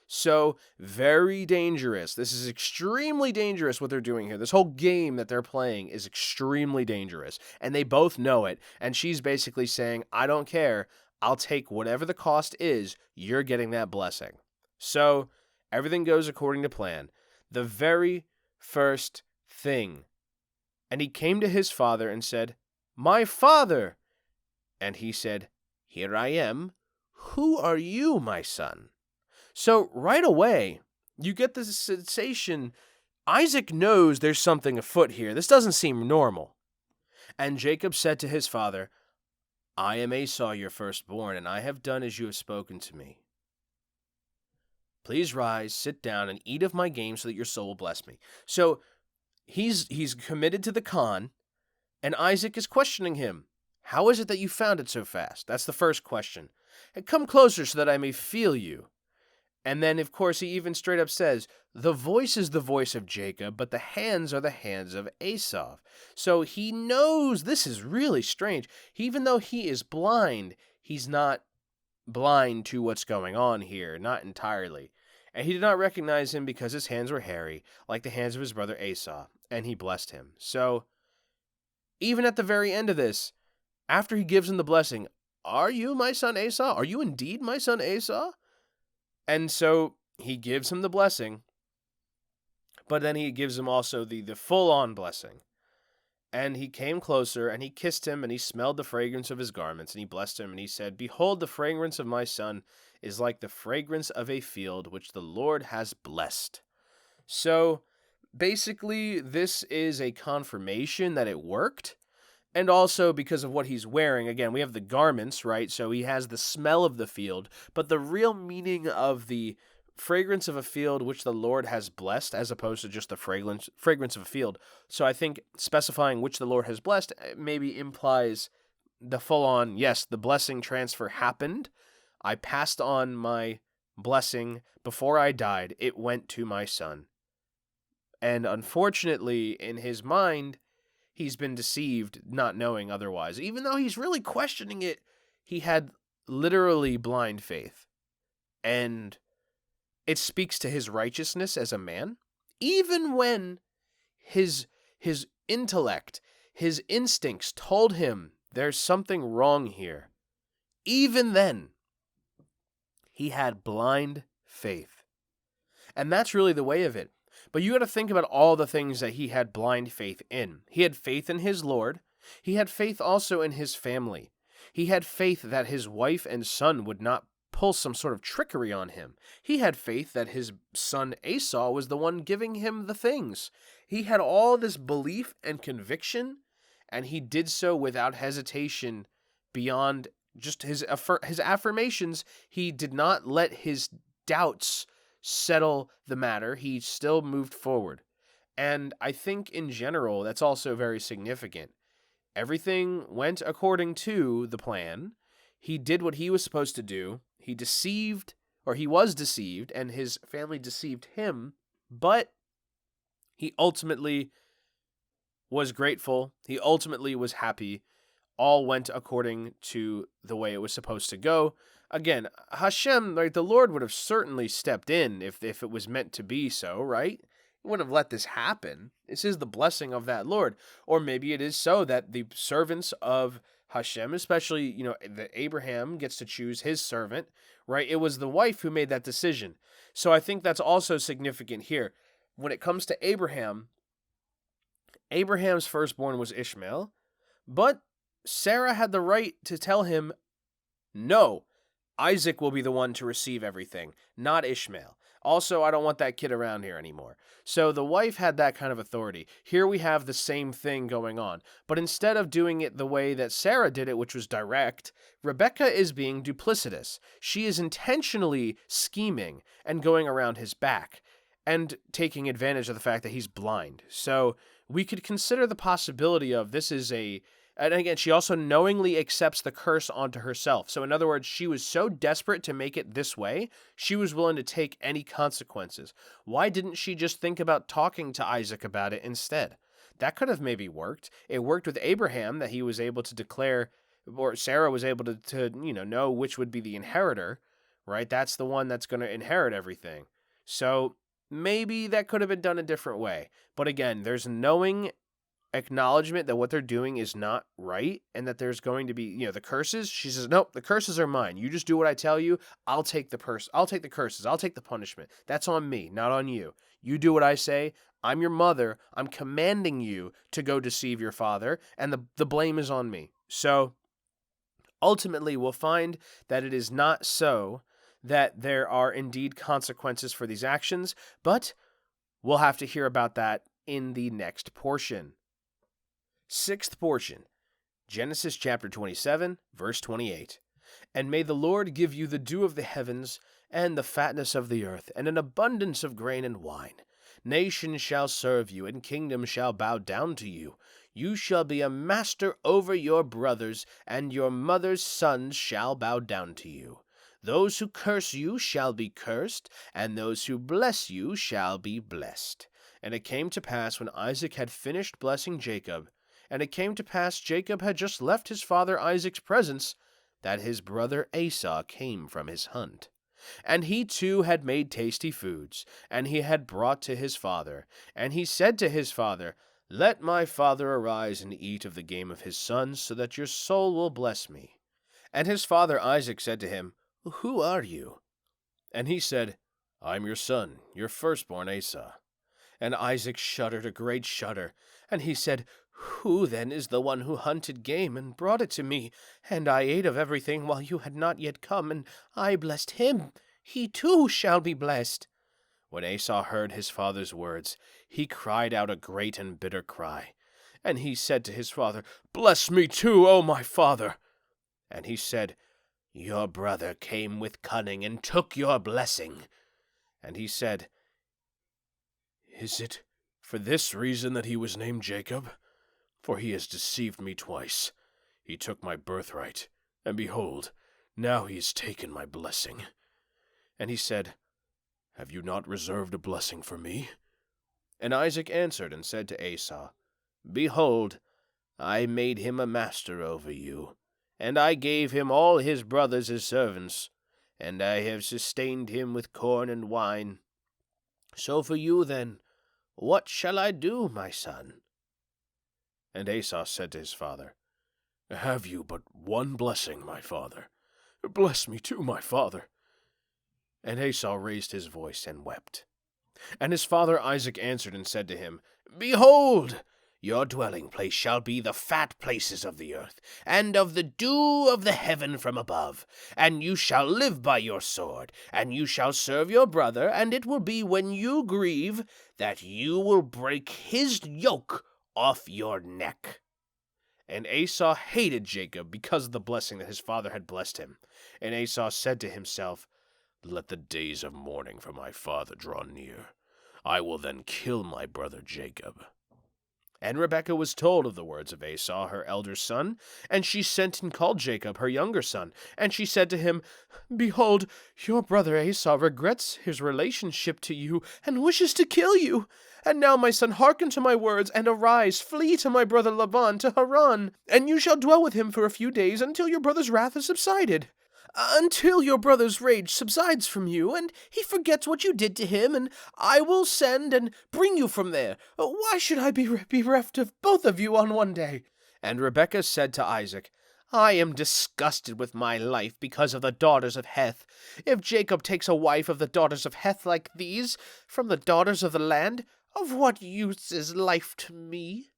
So, very dangerous. This is extremely dangerous what they're doing here. This whole game that they're playing is extremely dangerous. And they both know it. And she's basically saying, I don't care. I'll take whatever the cost is. You're getting that blessing. So, everything goes according to plan. The very first thing And he came to his father and said, "My father!" And he said, "Here I am. Who are you, my son?" So right away, you get the sensation Isaac knows there's something afoot here. This doesn't seem normal. And Jacob said to his father, "I am Esau, your firstborn, and I have done as you have spoken to me. Please rise, sit down, and eat of my game so that your soul will bless me." So he's committed to the Khan, and Isaac is questioning him. "How is it that you found it so fast?" That's the first question. "And come closer so that I may feel you." And then, of course, he even straight up says, "The voice is the voice of Jacob, but the hands are the hands of Esau." So he knows this is really strange. Even though he is blind, he's not blind to what's going on here, not entirely. And he did not recognize him because his hands were hairy, like the hands of his brother Esau, and he blessed him. So even at the very end of this, after he gives him the blessing, "Are you my son Esau? Are you indeed my son Esau?" And so he gives him the blessing, but then he gives him also the full-on blessing. And he came closer, and he kissed him, and he smelled the fragrance of his garments, and he blessed him, and he said, "Behold, the fragrance of my son is like the fragrance of a field which the Lord has blessed." So basically, this is a confirmation that it worked. And also because of what he's wearing. Again, we have the garments, right? So he has the smell of the field, but the real meaning of the fragrance of a field which the Lord has blessed, as opposed to just the fragrance of a field. So I think specifying which the Lord has blessed maybe implies the full-on, yes, the blessing transfer happened. I passed on my blessing before I died. It went to my son. And unfortunately, in his mind, he's been deceived, not knowing otherwise. Even though he's really questioning it, he had literally blind faith. And it speaks to his righteousness as a man. Even when his intellect, his instincts told him there's something wrong here, even then, he had blind faith. And that's really the way of it. But you got to think about all the things that he had blind faith in. He had faith in his Lord. He had faith also in his family. He had faith that his wife and son would not pull some sort of trickery on him. He had faith that his son Esau was the one giving him the things. He had all this belief and conviction, and he did so without hesitation beyond just his affirmations. He did not let his doubts settle the matter. He still moved forward. And I think in general, that's also very significant. Everything went according to the plan. He did what he was supposed to do. He was deceived, and his family deceived him, but he ultimately was grateful. He ultimately was happy. All went according to the way it was supposed to go. Again, Hashem, right, the Lord would have certainly stepped in if it was meant to be so, right? He wouldn't have let this happen. This is the blessing of that Lord. Or maybe it is so that the servants of Hashem, especially, that Abraham gets to choose his servant, right? It was the wife who made that decision. So I think that's also significant here. When it comes to Abraham, Abraham's firstborn was Ishmael, but Sarah had the right to tell him, "No, Isaac will be the one to receive everything, not Ishmael. Also, I don't want that kid around here anymore." So the wife had that kind of authority. Here we have the same thing going on. But instead of doing it the way that Sarah did it, which was direct, Rebecca is being duplicitous. She is intentionally scheming and going around his back and taking advantage of the fact that he's blind. So we could consider the possibility of this is and again, she also knowingly accepts the curse onto herself. So in other words, she was so desperate to make it this way, she was willing to take any consequences. Why didn't she just think about talking to Isaac about it instead? That could have maybe worked. It worked with Abraham that he was able to declare, or Sarah was able to know which would be the inheritor, right? That's the one that's going to inherit everything. So maybe that could have been done a different way. But again, there's knowing acknowledgement that what they're doing is not right and that there's going to be, the curses. She says, nope, the curses are mine. You just do what I tell you. I'll take the curses. I'll take the punishment. That's on me, not on you. You do what I say. I'm your mother. I'm commanding you to go deceive your father, and the blame is on me. So ultimately, we'll find that it is not so, that there are indeed consequences for these actions, but we'll have to hear about that in the next portion. Sixth portion, Genesis chapter 27, verse 28. And may the Lord give you the dew of the heavens, and the fatness of the earth, and an abundance of grain and wine. Nations shall serve you, and kingdoms shall bow down to you. You shall be a master over your brothers, and your mother's sons shall bow down to you. Those who curse you shall be cursed, and those who bless you shall be blessed. And it came to pass, when Isaac had finished blessing Jacob, and it came to pass Jacob had just left his father Isaac's presence, that his brother Esau came from his hunt. And he too had made tasty foods, and he had brought to his father. And he said to his father, Let my father arise and eat of the game of his sons, so that your soul will bless me. And his father Isaac said to him, Who are you? And he said, I'm your son, your firstborn Esau. And Isaac shuddered a great shudder, and he said, Who then is the one who hunted game and brought it to me? And I ate of everything while you had not yet come, and I blessed him. He too shall be blessed. When Esau heard his father's words, he cried out a great and bitter cry. And he said to his father, Bless me too, O my father. And he said, Your brother came with cunning and took your blessing. And he said, Is it for this reason that he was named Jacob? For he has deceived me twice. He took my birthright, and behold, now he has taken my blessing. And he said, Have you not reserved a blessing for me? And Isaac answered and said to Esau, Behold, I made him a master over you, and I gave him all his brothers as servants, and I have sustained him with corn and wine. So for you then, what shall I do, my son? And Esau said to his father, Have you but one blessing, my father? Bless me too, my father. And Esau raised his voice and wept. And his father Isaac answered and said to him, Behold, your dwelling place shall be the fat places of the earth, and of the dew of the heaven from above. And you shall live by your sword, and you shall serve your brother, and it will be when you grieve that you will break his yoke off your neck. And Esau hated Jacob because of the blessing that his father had blessed him. And Esau said to himself, Let the days of mourning for my father draw near. I will then kill my brother Jacob. And Rebekah was told of the words of Esau, her elder son, and she sent and called Jacob, her younger son. And she said to him, Behold, your brother Esau regrets his relationship to you, and wishes to kill you. And now, my son, hearken to my words, and arise, flee to my brother Laban to Haran, and you shall dwell with him for a few days until your brother's wrath has subsided. Until your brother's rage subsides from you, and he forgets what you did to him, and I will send and bring you from there. Why should I be bereft of both of you on one day? And Rebekah said to Isaac, I am disgusted with my life because of the daughters of Heth. If Jacob takes a wife of the daughters of Heth like these, from the daughters of the land, of what use is life to me?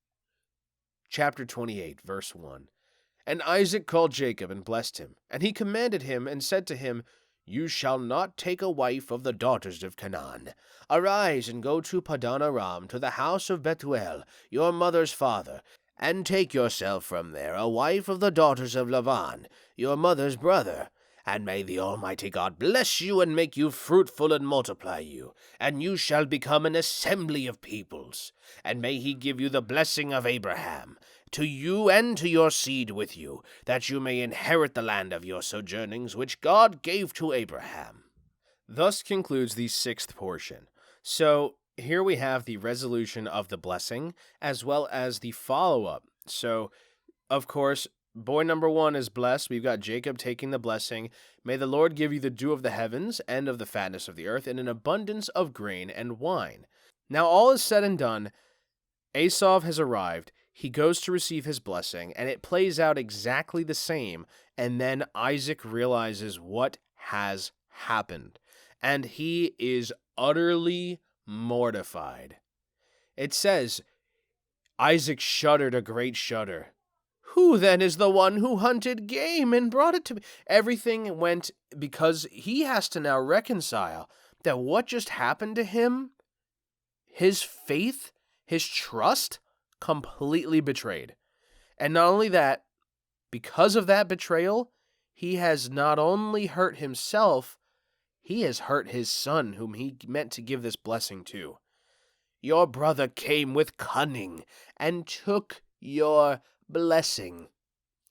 Chapter 28, verse 1. And Isaac called Jacob and blessed him, and he commanded him and said to him, You shall not take a wife of the daughters of Canaan. Arise and go to Padan Aram, to the house of Bethuel, your mother's father, and take yourself from there a wife of the daughters of Laban, your mother's brother. And may the Almighty God bless you and make you fruitful and multiply you, and you shall become an assembly of peoples. And may he give you the blessing of Abraham, to you and to your seed with you, that you may inherit the land of your sojournings, which God gave to Abraham. Thus concludes the sixth portion. So here we have the resolution of the blessing, as well as the follow-up. So, of course, boy number one is blessed. We've got Jacob taking the blessing. May the Lord give you the dew of the heavens and of the fatness of the earth, and an abundance of grain and wine. Now all is said and done. Esau has arrived. he goes to receive his blessing, and it plays out exactly the same, and then Isaac realizes what has happened, and he is utterly mortified. It says, Isaac shuddered a great shudder. Who then is the one who hunted game and brought it to me? Everything went because he has to now reconcile that what just happened to him, his faith, his trust, completely betrayed. And not only that, because of that betrayal, he has not only hurt himself, he has hurt his son, whom he meant to give this blessing to. Your brother came with cunning and took your blessing.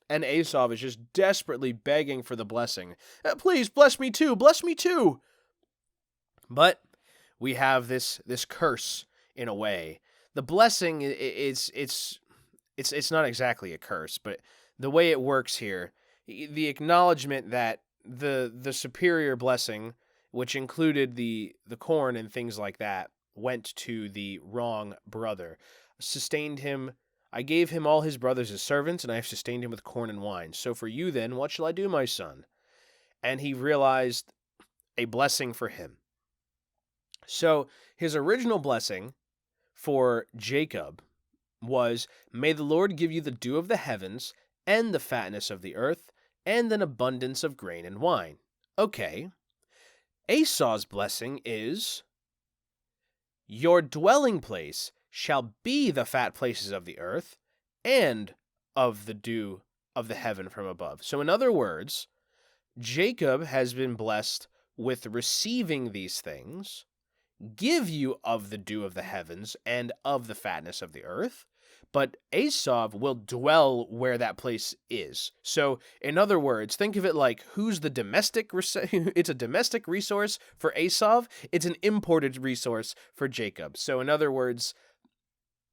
And Esau is just desperately begging for the blessing. Please, bless me too, bless me too. But we have this curse in a way. The blessing it's not exactly a curse, but the way it works here, the acknowledgement that the superior blessing, which included the corn and things like that, went to the wrong brother, sustained him. I gave him all his brothers as servants, and I have sustained him with corn and wine. So for you then, what shall I do, my son? And he realized a blessing for him. So his original blessing for Jacob was, may the Lord give you the dew of the heavens and the fatness of the earth and an abundance of grain and wine. Okay. Esau's blessing is, your dwelling place shall be the fat places of the earth and of the dew of the heaven from above. So in other words, Jacob has been blessed with receiving these things, give you of the dew of the heavens and of the fatness of the earth, but Esau will dwell where that place is. So, in other words, think of it like, who's the domestic? It's a domestic resource for Esau. It's an imported resource for Jacob. So, in other words,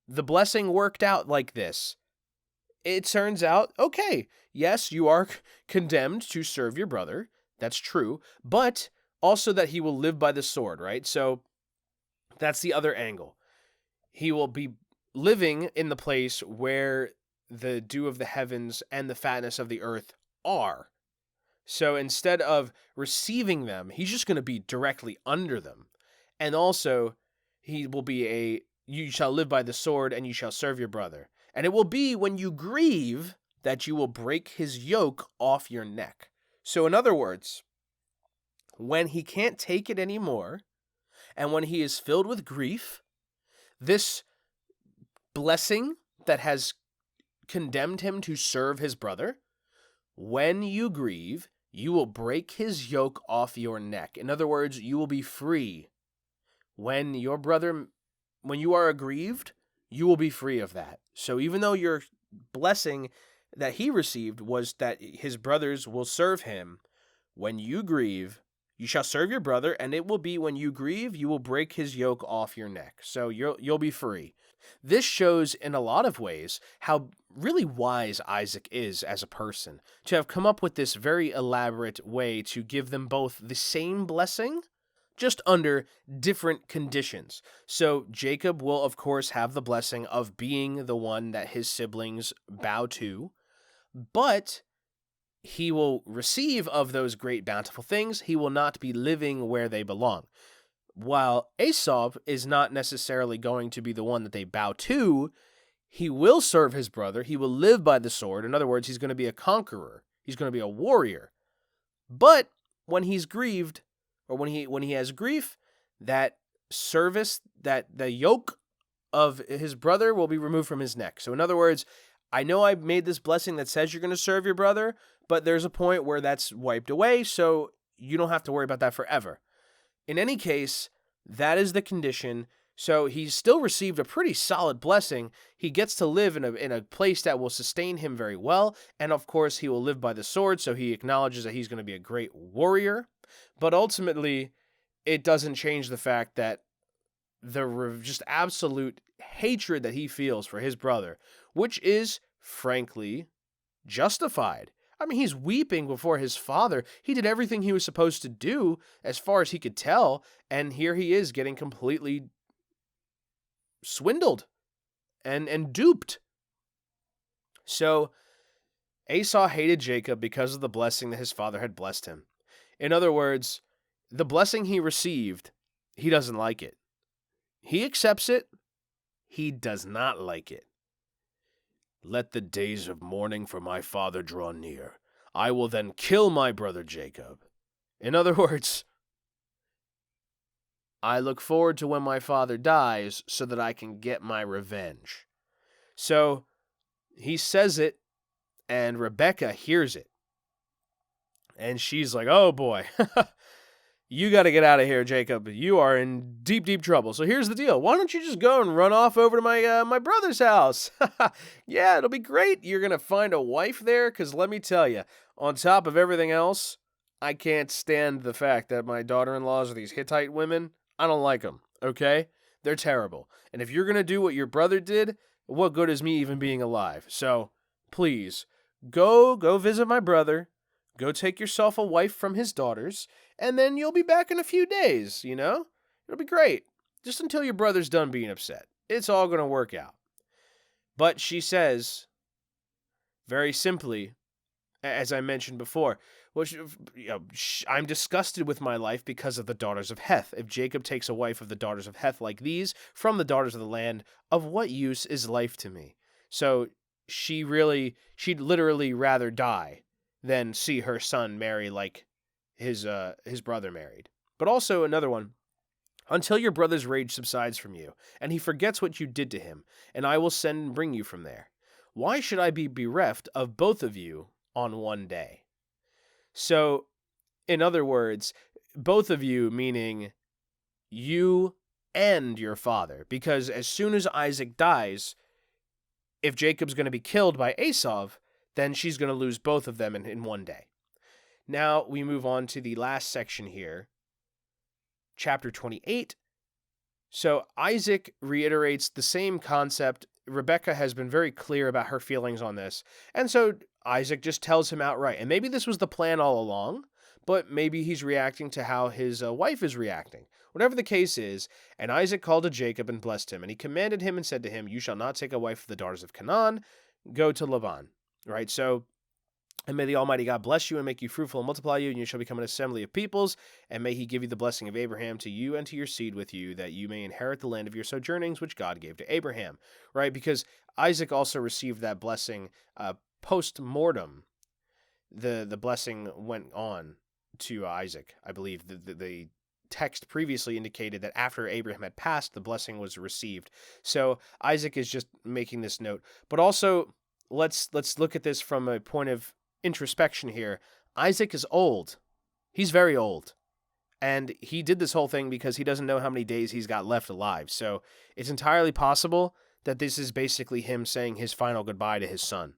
the blessing worked out like this. It turns out, okay, yes, you are condemned to serve your brother. That's true. But also that he will live by the sword, right? So, that's the other angle. He will be living in the place where the dew of the heavens and the fatness of the earth are. So instead of receiving them, he's just going to be directly under them. And also, he will be you shall live by the sword and you shall serve your brother. And it will be when you grieve that you will break his yoke off your neck. So in other words, when he can't take it anymore, and when he is filled with grief, this blessing that has condemned him to serve his brother, when you grieve, you will break his yoke off your neck. In other words, you will be free. When you are aggrieved, you will be free of that. So even though your blessing that he received was that his brothers will serve him, when you grieve, you shall serve your brother, and it will be when you grieve, you will break his yoke off your neck. So you'll be free. This shows in a lot of ways how really wise Isaac is as a person, to have come up with this very elaborate way to give them both the same blessing, just under different conditions. So Jacob will, of course, have the blessing of being the one that his siblings bow to, but he will receive of those great bountiful things. He will not be living where they belong. While Esau is not necessarily going to be the one that they bow to, he will serve his brother. He will live by the sword. In other words, he's going to be a conqueror. He's going to be a warrior. But when he's grieved, or when he has grief, that service, that the yoke of his brother will be removed from his neck. So in other words, I know I made this blessing that says you're going to serve your brother, but there's a point where that's wiped away, so you don't have to worry about that forever. In any case, that is the condition. So he's still received a pretty solid blessing. He gets to live in a place that will sustain him very well. And of course, he will live by the sword. So he acknowledges that he's going to be a great warrior. But ultimately, it doesn't change the fact that the just absolute hatred that he feels for his brother, which is, frankly, justified. I mean, he's weeping before his father. He did everything he was supposed to do as far as he could tell, and here he is getting completely swindled and duped. So Esau hated Jacob because of the blessing that his father had blessed him. In other words, the blessing he received, he doesn't like it. He accepts it. He does not like it. Let the days of mourning for my father draw near. I will then kill my brother Jacob. In other words, I look forward to when my father dies so that I can get my revenge. So he says it, and Rebekah hears it. And she's like, oh boy, you got to get out of here, Jacob. You are in deep, deep trouble. So here's the deal. Why don't you just go and run off over to my brother's house? Yeah, it'll be great. You're going to find a wife there, because let me tell you, on top of everything else, I can't stand the fact that my daughter-in-laws are these Hittite women. I don't like them, okay? They're terrible. And if you're going to do what your brother did, what good is me even being alive? So, please, go visit my brother. Go take yourself a wife from his daughters, and then you'll be back in a few days, you know? It'll be great. Just until your brother's done being upset. It's all going to work out. But she says, very simply, as I mentioned before, well, I'm disgusted with my life because of the daughters of Heth. If Jacob takes a wife of the daughters of Heth like these, from the daughters of the land, of what use is life to me? So she'd literally rather die than see her son marry like his brother married. But also another one, until your brother's rage subsides from you, and he forgets what you did to him, and I will send and bring you from there. Why should I be bereft of both of you on one day? So, in other words, both of you meaning you and your father, because as soon as Isaac dies, if Jacob's going to be killed by Esau, then she's going to lose both of them in one day. Now we move on to the last section here, chapter 28. So Isaac reiterates the same concept. Rebekah has been very clear about her feelings on this, and so Isaac just tells him outright. And maybe this was the plan all along, but maybe he's reacting to how his wife is reacting. Whatever the case is, and Isaac called to Jacob and blessed him, and he commanded him and said to him, you shall not take a wife of the daughters of Canaan, go to Laban. Right, so, and may the Almighty God bless you and make you fruitful and multiply you, and you shall become an assembly of peoples, and may he give you the blessing of Abraham to you and to your seed with you, that you may inherit the land of your sojournings, which God gave to Abraham. Right, because Isaac also received that blessing post-mortem. The blessing went on to Isaac. I believe the text previously indicated that after Abraham had passed, the blessing was received. So Isaac is just making this note. But also, let's look at this from a point of introspection here. Isaac is old. He's very old. And he did this whole thing because he doesn't know how many days he's got left alive. So it's entirely possible that this is basically him saying his final goodbye to his son.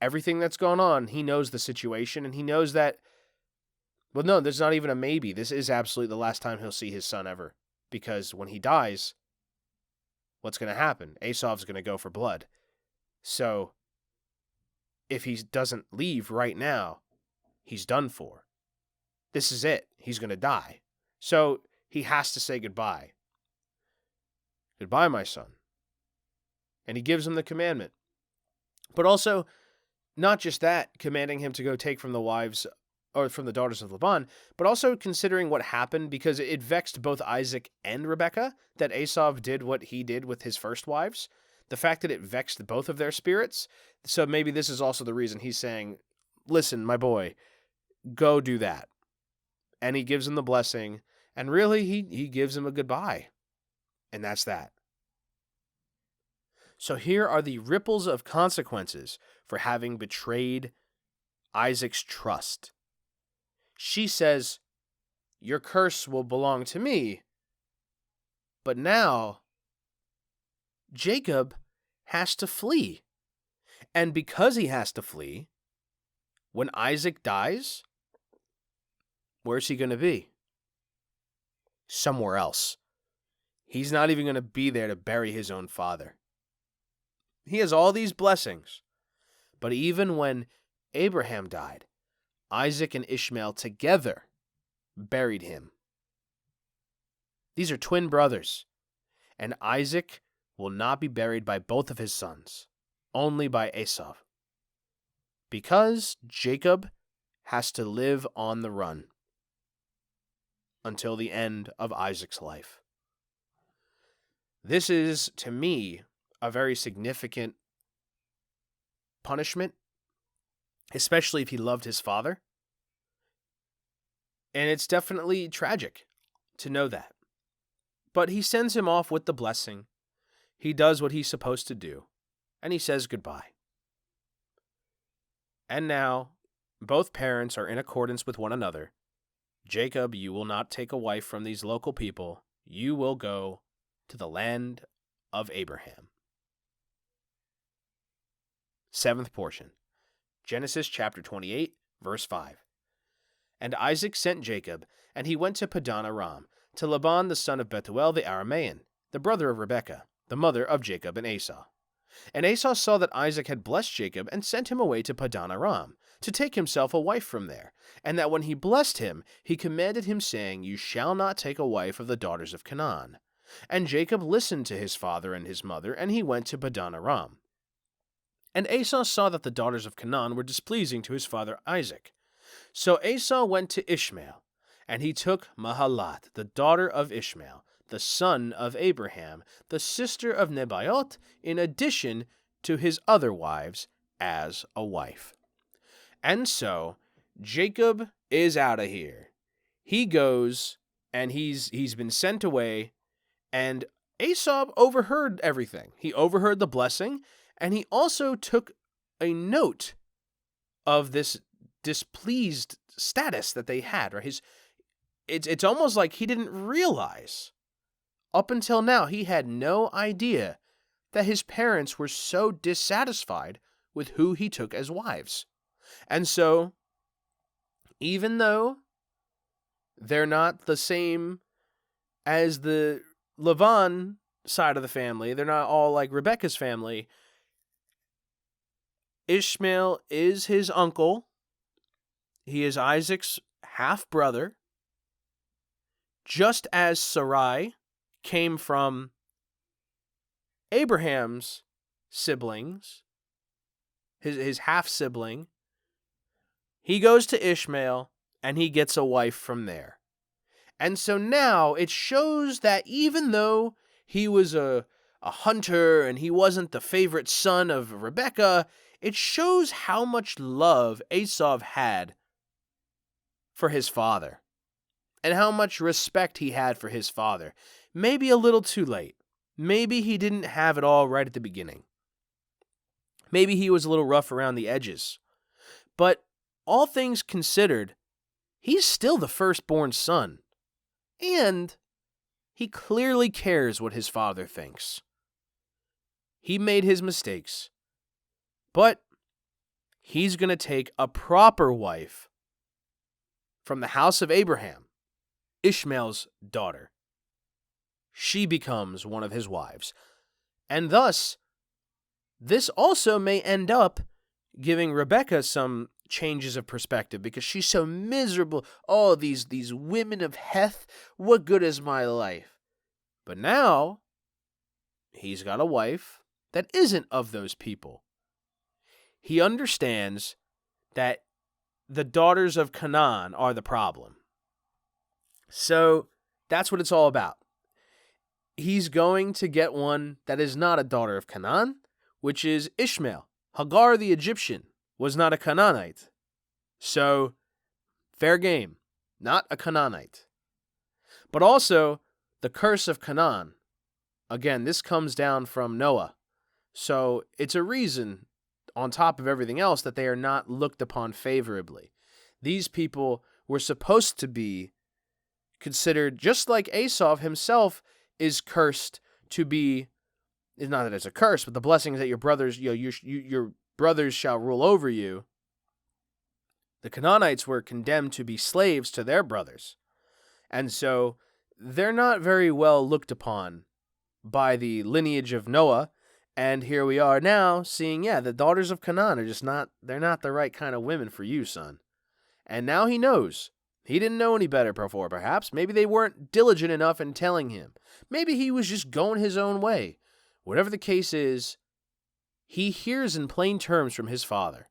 Everything that's gone on, he knows the situation, and he knows that, well, no, there's not even a maybe. This is absolutely the last time he'll see his son ever. Because when he dies, what's going to happen? Esau's going to go for blood. So, if he doesn't leave right now, he's done for. This is it. He's going to die. So, he has to say goodbye. Goodbye, my son. And he gives him the commandment. But also, not just that, commanding him to go take from the wives, or from the daughters of Laban, but also considering what happened, because it vexed both Isaac and Rebekah that Esau did what he did with his first wives. The fact that it vexed both of their spirits. So maybe this is also the reason he's saying, listen, my boy, go do that. And he gives him the blessing, and really he gives him a goodbye. And that's that. So here are the ripples of consequences for having betrayed Isaac's trust. She says, your curse will belong to me. But now, Jacob has to flee. And because he has to flee, when Isaac dies, where's he going to be? Somewhere else. He's not even going to be there to bury his own father. He has all these blessings. But even when Abraham died, Isaac and Ishmael together buried him. These are twin brothers, and Isaac will not be buried by both of his sons. only by Esau, because Jacob has to live on the run until the end of Isaac's life. This is, to me, a very significant punishment, especially if he loved his father. And it's definitely tragic to know that. But he sends him off with the blessing. He does what he's supposed to do, and he says goodbye. And now, both parents are in accordance with one another. Jacob, you will not take a wife from these local people. You will go to the land of Abraham. Seventh portion, Genesis chapter 28, verse 5. And Isaac sent Jacob, and he went to Padan Aram, to Laban the son of Bethuel the Aramean, the brother of Rebekah, the mother of Jacob and Esau. And Esau saw that Isaac had blessed Jacob, and sent him away to Padan Aram, to take himself a wife from there, and that when he blessed him, he commanded him, saying, You shall not take a wife of the daughters of Canaan. And Jacob listened to his father and his mother, and he went to Padan Aram. And Esau saw that the daughters of Canaan were displeasing to his father Isaac. So Esau went to Ishmael, and he took Mahalat, the daughter of Ishmael, the son of Abraham, the sister of Nebaioth, in addition to his other wives, as a wife. And so Jacob is out of here. He goes, and he's been sent away, and Esau overheard everything. He overheard the blessing, and he also took a note of this displeased status that they had. Or it's almost like he didn't realize. Up until now, he had no idea that his parents were so dissatisfied with who he took as wives. And so, even though they're not the same as the Laban side of the family, they're not all like Rebekah's family, Ishmael is his uncle. He is Isaac's half-brother, just as Sarai came from Abraham's siblings, his half-sibling. He goes to Ishmael, and he gets a wife from there. And so now it shows that even though he was a hunter and he wasn't the favorite son of Rebekah, it shows how much love Esau had for his father and how much respect he had for his father. Maybe a little too late. Maybe he didn't have it all right at the beginning. Maybe he was a little rough around the edges. But all things considered, he's still the firstborn son. And he clearly cares what his father thinks. He made his mistakes. But he's going to take a proper wife from the house of Abraham, Ishmael's daughter. She becomes one of his wives. And thus, this also may end up giving Rebekah some changes of perspective because she's so miserable. Oh, these women of Heth, what good is my life? But now, he's got a wife that isn't of those people. He understands that the daughters of Canaan are the problem. So that's what it's all about. He's going to get one that is not a daughter of Canaan, which is Ishmael. Hagar the Egyptian was not a Canaanite. So, fair game, not a Canaanite. But also, the curse of Canaan. Again, this comes down from Noah. So, it's a reason, on top of everything else, that they are not looked upon favorably. These people were supposed to be considered, just like Esau himself is cursed to be, not that it's a curse, but the blessing is that your brothers, your brothers shall rule over you. The Canaanites were condemned to be slaves to their brothers. And so they're not very well looked upon by the lineage of Noah. And here we are now seeing, the daughters of Canaan are just they're not the right kind of women for you, son. And now he knows. He didn't know any better before, perhaps. Maybe they weren't diligent enough in telling him. Maybe he was just going his own way. Whatever the case is, he hears in plain terms from his father,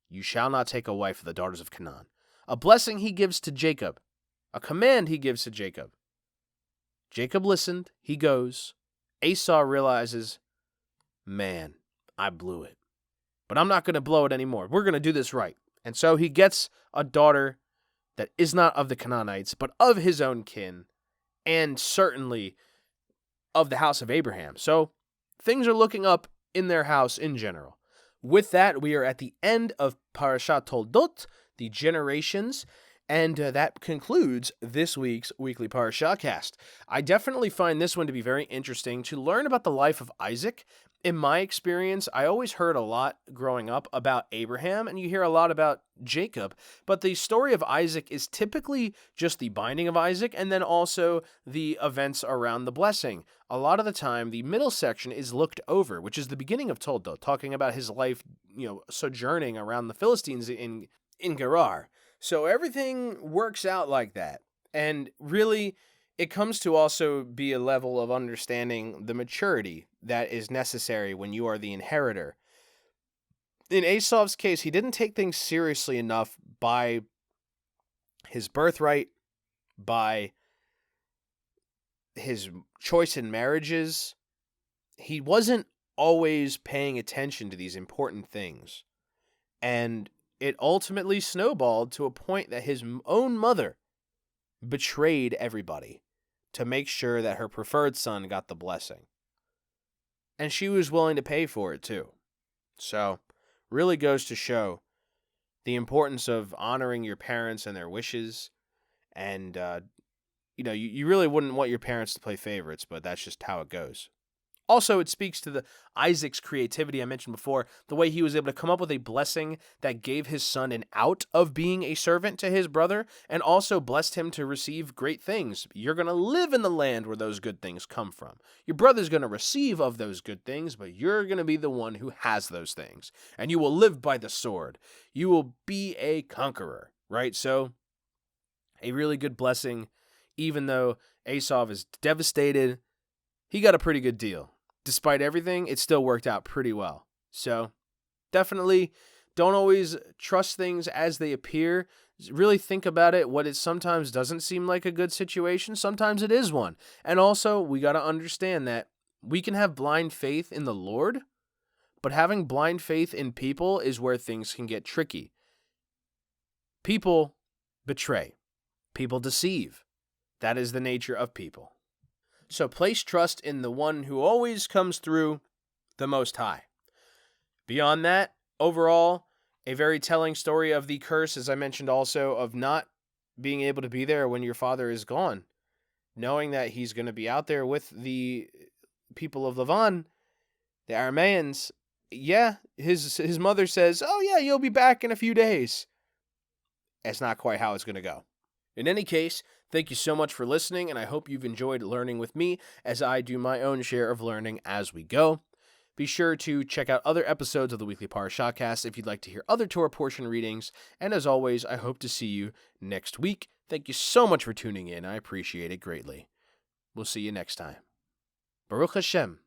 "You shall not take a wife of the daughters of Canaan." A blessing he gives to Jacob, a command he gives to Jacob. Jacob listened, he goes. Esau realizes, man, I blew it. But I'm not going to blow it anymore. We're going to do this right. And so he gets a daughter that is not of the Canaanites, but of his own kin, and certainly of the house of Abraham. So things are looking up in their house in general. With that, we are at the end of Parashat Toldot, the generations, and that concludes this week's Weekly Parashahcast. I definitely find this one to be very interesting to learn about the life of Isaac. In my experience, I always heard a lot growing up about Abraham, and you hear a lot about Jacob, but the story of Isaac is typically just the binding of Isaac and then also the events around the blessing. A lot of the time, the middle section is looked over, which is the beginning of Toldot, talking about his life, sojourning around the Philistines in Gerar. So everything works out like that. And really, it comes to also be a level of understanding the maturity that is necessary when you are the inheritor. In Esau's case, he didn't take things seriously enough by his birthright, by his choice in marriages. He wasn't always paying attention to these important things. And it ultimately snowballed to a point that his own mother betrayed everybody to make sure that her preferred son got the blessing. And she was willing to pay for it too. So, really goes to show the importance of honoring your parents and their wishes. And, you really wouldn't want your parents to play favorites, but that's just how it goes. Also, it speaks to the Isaac's creativity I mentioned before, the way he was able to come up with a blessing that gave his son an out of being a servant to his brother, and also blessed him to receive great things. You're going to live in the land where those good things come from. Your brother's going to receive of those good things, but you're going to be the one who has those things. And you will live by the sword. You will be a conqueror, right? So, a really good blessing, even though Esau is devastated, he got a pretty good deal. Despite everything, it still worked out pretty well. So, definitely don't always trust things as they appear. Really think about it. What it sometimes doesn't seem like a good situation, sometimes it is one. And also, we got to understand that we can have blind faith in the Lord, but having blind faith in people is where things can get tricky. People betray. People deceive. That is the nature of people. So place trust in the one who always comes through, the Most High. Beyond that, overall, a very telling story of the curse, as I mentioned also, of not being able to be there when your father is gone. Knowing that he's going to be out there with the people of Lavan, the Arameans. Yeah, his mother says, "Oh yeah, you'll be back in a few days." That's not quite how it's going to go. In any case, thank you so much for listening, and I hope you've enjoyed learning with me as I do my own share of learning as we go. Be sure to check out other episodes of the Weekly Parashahcast if you'd like to hear other Torah portion readings, and as always, I hope to see you next week. Thank you so much for tuning in. I appreciate it greatly. We'll see you next time. Baruch Hashem.